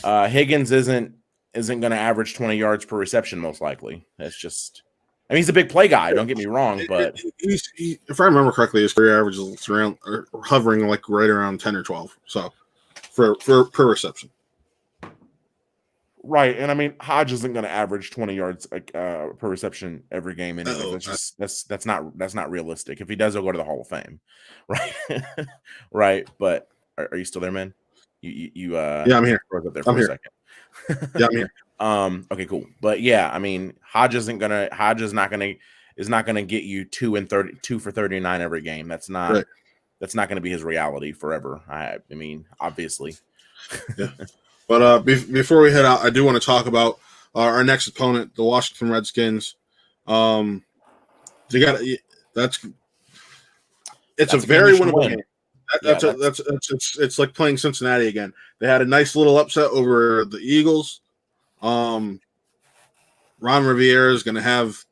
Higgins isn't going to average 20 yards per reception most likely. That's just. I mean, he's a big play guy. Don't get me wrong, but if I remember correctly, his career average is around hovering like right around 10 or 12. So for per reception. Right, and I mean Hodge isn't going to average 20 yards per reception every game anyway. That's not realistic. If he does, he'll go to the Hall of Fame, right? Right. But are you still there, man? Yeah, I'm here. Up there for a second. Yeah, I'm here. Okay, cool. But yeah, I mean Hodge is not gonna get you 2 for 39 every game. That's not going to be his reality forever. I mean, obviously. Yeah. But before we head out, I do want to talk about our next opponent, the Washington Redskins. It's a very winnable game. It's like playing Cincinnati again. They had a nice little upset over the Eagles. Ron Rivera is going to have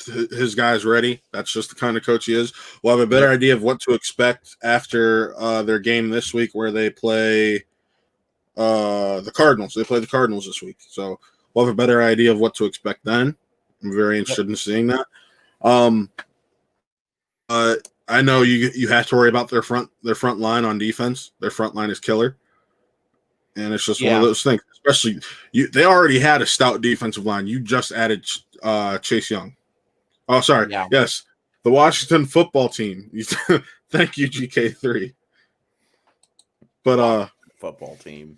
his guys ready. That's just the kind of coach he is. We'll have a better idea of what to expect after their game this week, where they play the Cardinals. They play the Cardinals this week, so we'll have a better idea of what to expect then. I'm very interested in seeing that. I know you have to worry about their front line on defense. Their front line is killer, and it's just one of those things. Especially they already had a stout defensive line. You just added Chase Young. Oh, sorry. Yeah. Yes, the Washington football team. Thank you, GK3. But football team.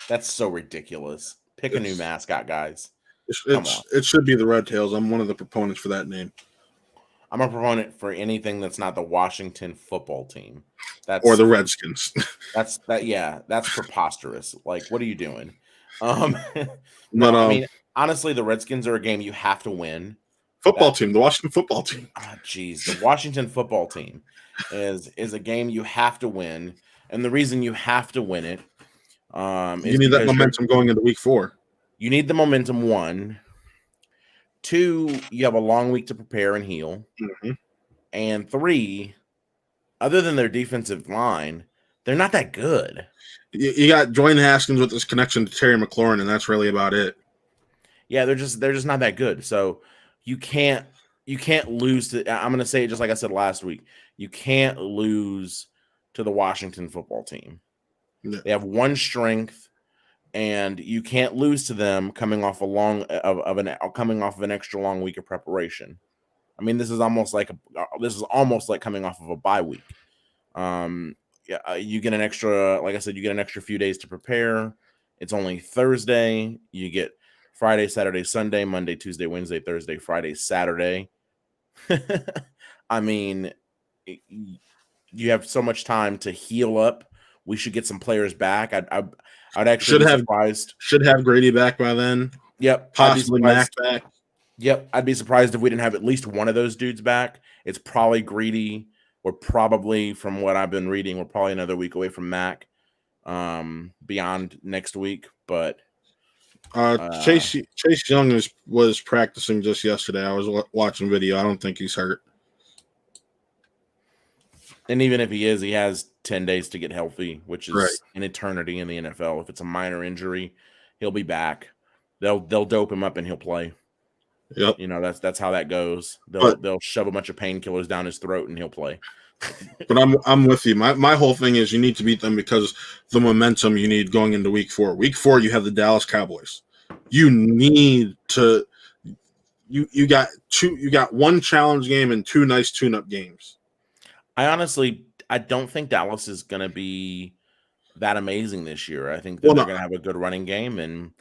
That's so ridiculous. Pick a new mascot, guys. It should be the Red Tails. I'm one of the proponents for that name. I'm a proponent for anything that's not the Washington football team. Or the Redskins. That's preposterous. Like, what are you doing? I mean, honestly, the Redskins are a game you have to win. The Washington football team. The Washington football team is a game you have to win, and the reason you have to win it, you need that momentum going into week 4. You need the momentum. 1, 2, you have a long week to prepare and heal, and 3, other than their defensive line, they're not that good. You got Dwayne Haskins with his connection to Terry McLaurin, and that's really about it. Yeah, they're just not that good. So you can't lose to. I'm going to say it just like I said last week. You can't lose to the Washington football team. Yeah. They have one strength, and you can't lose to them coming off coming off of an extra long week of preparation. I mean, this is almost like coming off of a bye week. You get an extra, like I said, you get an extra few days to prepare. It's only Thursday. You get Friday, Saturday, Sunday, Monday, Tuesday, Wednesday, Thursday, Friday, Saturday. I mean, you have so much time to heal up. We should get some players back. I'd actually be surprised. Should have Grady back by then. Yep. Possibly Mac back. Yep. I'd be surprised if we didn't have at least one of those dudes back. It's probably Greedy. We're probably, from what I've been reading, we're probably another week away from Mac beyond next week. But Chase Young was practicing just yesterday. I was watching video. I don't think he's hurt. And even if he is, he has 10 days to get healthy, which is an eternity in the NFL. If it's a minor injury, he'll be back. They'll dope him up and he'll play. Yep. You know, that's how that goes. They'll shove a bunch of painkillers down his throat and he'll play. But I'm with you. My whole thing is you need to beat them because the momentum you need going into week 4. Week 4, you have the Dallas Cowboys. You need to. You got one challenge game and 2 nice tune-up games. I don't think Dallas is going to be that amazing this year. I think that they're going to have a good running game, and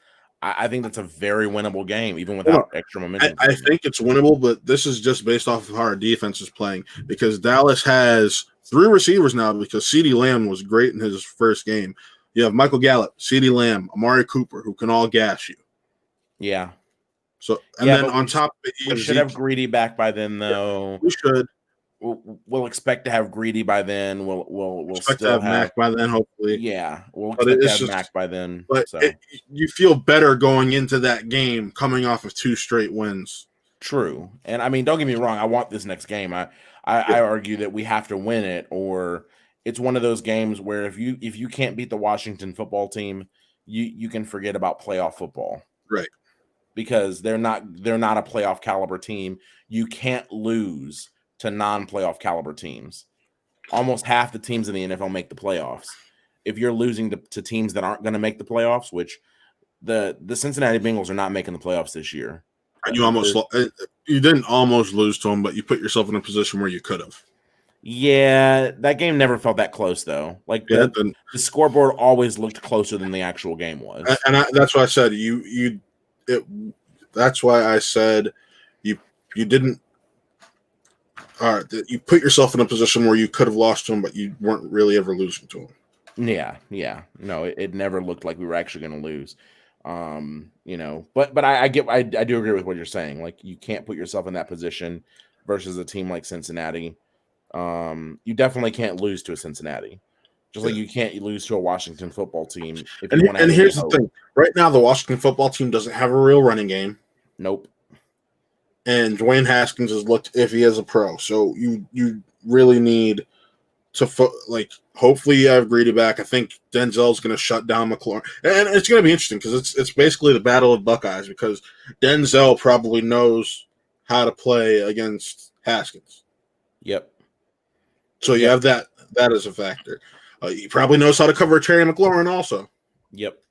I think that's a very winnable game, even without extra momentum. I think it's winnable, but this is just based off of how our defense is playing, because Dallas has 3 receivers now because CeeDee Lamb was great in his first game. You have Michael Gallup, CeeDee Lamb, Amari Cooper, who can all gas you. Yeah. So, and then on top of it, we should have Greedy back by then, though. Yeah, we should. We'll expect to have Greedy by then. We'll expect still to have Mac by then, hopefully. Yeah, we'll expect to have Mac by then. But you feel better going into that game, coming off of 2 straight wins. True, and I mean, don't get me wrong. I want this next game. I argue that we have to win it, or it's one of those games where if you can't beat the Washington football team, you can forget about playoff football. Right. Because they're not a playoff caliber team. You can't lose to non-playoff caliber teams. Almost half the teams in the NFL make the playoffs. If you're losing to teams that aren't going to make the playoffs, which the Cincinnati Bengals are not making the playoffs this year. You didn't almost lose to them, but you put yourself in a position where you could have. Yeah, that game never felt that close, though. Like the scoreboard always looked closer than the actual game was. And that's why I said that's why I said you didn't. You put yourself in a position where you could have lost to them, but you weren't really ever losing to them. Yeah. No, it never looked like we were actually going to lose. But I do agree with what you're saying. Like, you can't put yourself in that position versus a team like Cincinnati. You definitely can't lose to a Cincinnati. Just like you can't lose to a Washington football team. And here's the thing. Right now, the Washington football team doesn't have a real running game. Nope. And Dwayne Haskins has looked iffy as a pro. So you really need to hopefully you have Greedy back. I think Denzel's going to shut down McLaurin. And it's going to be interesting because it's basically the battle of Buckeyes, because Denzel probably knows how to play against Haskins. Yep. So you have that as a factor. He probably knows how to cover Terry McLaurin also. Yep.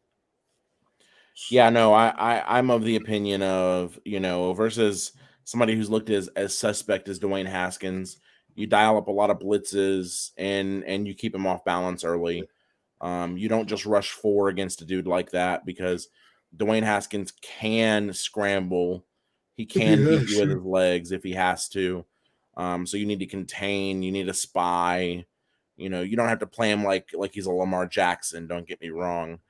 Yeah, no, I'm of the opinion of, versus somebody who's looked as suspect as Dwayne Haskins, you dial up a lot of blitzes and you keep him off balance early. You don't just rush 4 against a dude like that, because Dwayne Haskins can scramble. He can beat you with his legs if he has to. So you need to contain. You need to spy. You don't have to play him like he's a Lamar Jackson. Don't get me wrong.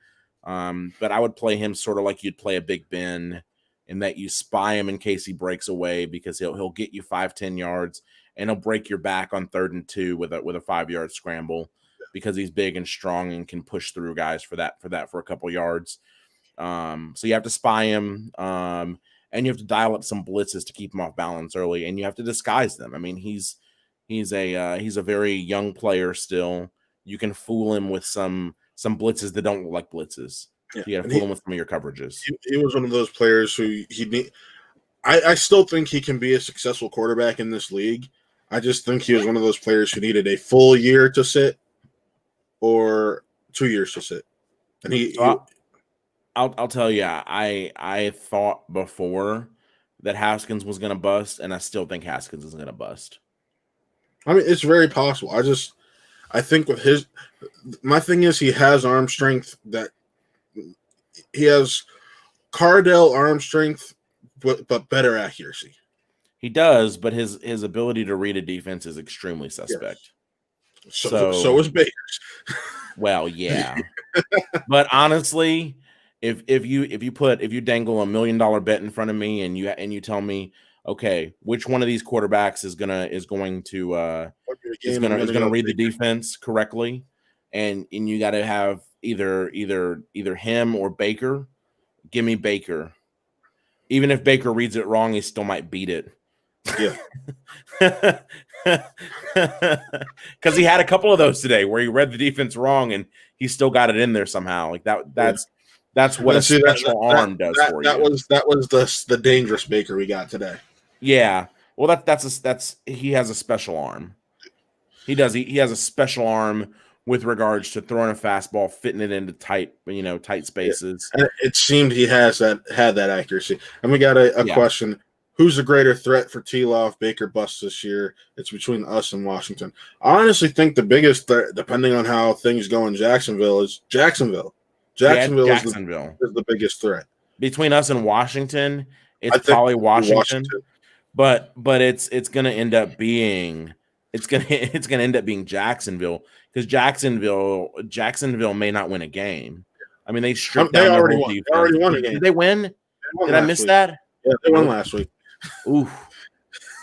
But I would play him sort of like you'd play a Big Ben, in that you spy him in case he breaks away, because he'll get you 5-10 yards and he'll break your back on 3rd and 2 with a 5-yard scramble, because he's big and strong and can push through guys for a couple yards. So you have to spy him, and you have to dial up some blitzes to keep him off balance early, and you have to disguise them. I mean, he's a very young player still. You can fool him with some blitzes that don't look like blitzes. Yeah. You got to fool him with some of your coverages. He was one of those players who I still think he can be a successful quarterback in this league. I just think he was one of those players who needed a full year to sit or 2 years to sit. And I'll tell you, I thought before that Haskins was going to bust, and I still think Haskins is going to bust. I mean, it's very possible. I think with my thing is he has arm strength that he has Cardell arm strength, but better accuracy. He does, but his ability to read a defense is extremely suspect. Yes. So is Baker's. Well, yeah, but honestly, if you dangle $1 million bet in front of me and you tell me, okay, which one of these quarterbacks is going to read the defense correctly, and you got to have either him or Baker, give me Baker. Even if Baker reads it wrong, he still might beat it. Yeah. Because he had a couple of those today where he read the defense wrong and he still got it in there somehow. Like that's what a special arm does for you. That was the dangerous Baker we got today. Yeah. Well, that's he has a special arm. He does. He has a special arm with regards to throwing a fastball, fitting it into tight spaces. Yeah. And it seemed he had that accuracy. And we got a question. who's the greater threat for T-Law if Baker busts this year? It's between us and Washington. I honestly think the biggest threat, depending on how things go in Jacksonville, is Jacksonville. Jacksonville is the biggest threat. Between us and Washington, it's probably Washington. But it's gonna end up being Jacksonville, because Jacksonville may not win a game. I mean, they stripped down their whole defense. They already won a game. Did they win? Did I miss that? Yeah, they won last week. Ooh,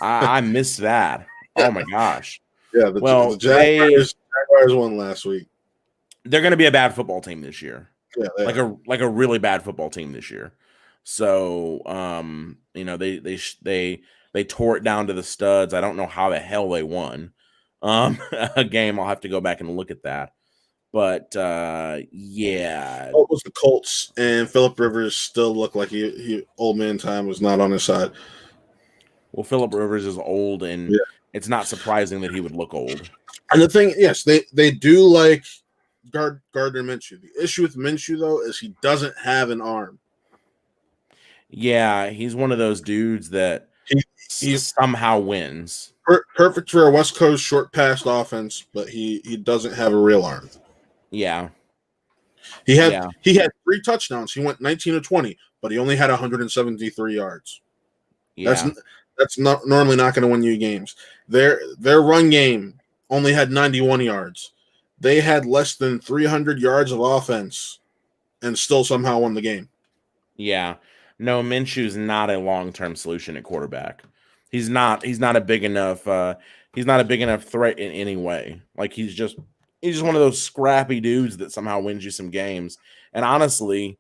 I missed that. Oh my gosh. Yeah, the Jaguars won last week. They're going to be a bad football team this year. Yeah, like a really bad football team this year. So, they tore it down to the studs. I don't know how the hell they won a game. I'll have to go back and look at that. But yeah, it was the Colts, and Phillip Rivers still looked like he old man time was not on his side. Well, Phillip Rivers is old, and it's not surprising that he would look old. And the thing, yes, they do like Gardner Minshew. The issue with Minshew, though, is he doesn't have an arm. Yeah, he's one of those dudes that he somehow wins. Perfect for a West Coast short passed offense, but he doesn't have a real arm. Yeah. He had 3 touchdowns. He went 19 to 20, but he only had 173 yards. Yeah. That's not normally not going to win you games. Their run game only had 91 yards. They had less than 300 yards of offense and still somehow won the game. Yeah. No, Minshew's not a long-term solution at quarterback. He's not a big enough threat in any way. Like he's just one of those scrappy dudes that somehow wins you some games. And honestly,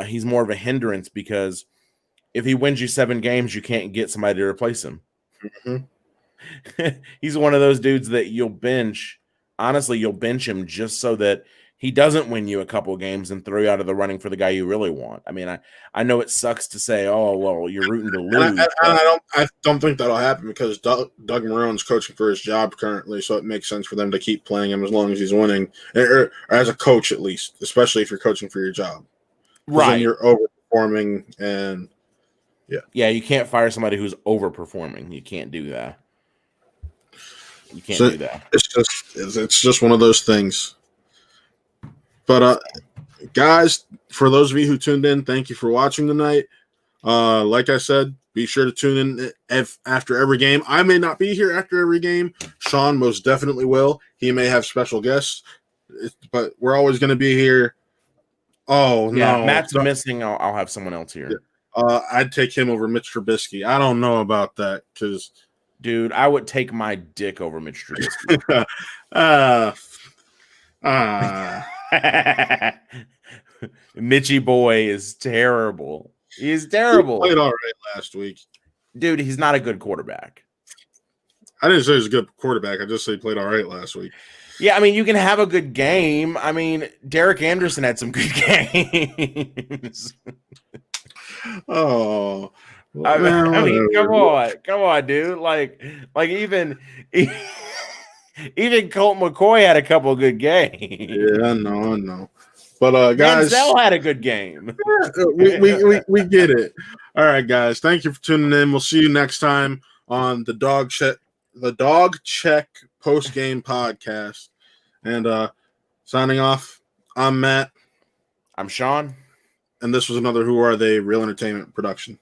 he's more of a hindrance, because if he wins you 7 games, you can't get somebody to replace him. Mm-hmm. He's one of those dudes that you'll bench. Honestly, you'll bench him just so that he doesn't win you a couple of games and throw you out of the running for the guy you really want. I mean, I know it sucks to say, oh, well, you're rooting to lose. I don't think that'll happen, because Doug Marrone's coaching for his job currently, so it makes sense for them to keep playing him as long as he's winning, or as a coach at least, especially if you're coaching for your job. Right. Then you're overperforming, and yeah, you can't fire somebody who's overperforming. You can't do that. You can't do that. It's just one of those things. But guys, for those of you who tuned in, thank you for watching tonight. Like I said, be sure to tune in after every game. I may not be here after every game. Sean most definitely will. He may have special guests, but we're always going to be here. Oh, yeah, no. Matt's missing. I'll have someone else here. I'd take him over Mitch Trubisky. I don't know about that, because... Dude, I would take my dick over Mitch Trubisky. Mitchie boy is terrible. He's terrible. He played all right last week. Dude, he's not a good quarterback. I didn't say he was a good quarterback. I just said he played all right last week. Yeah, I mean, you can have a good game. I mean, Derek Anderson had some good games. Oh, I mean, come on, dude. Like even Colt McCoy had a couple of good games. Yeah, I know. But guys, Denzel had a good game. We get it. All right, guys. Thank you for tuning in. We'll see you next time on the Dawg Check post-game podcast. And signing off, I'm Matt. I'm Sean. And this was another Who Are They Real Entertainment production.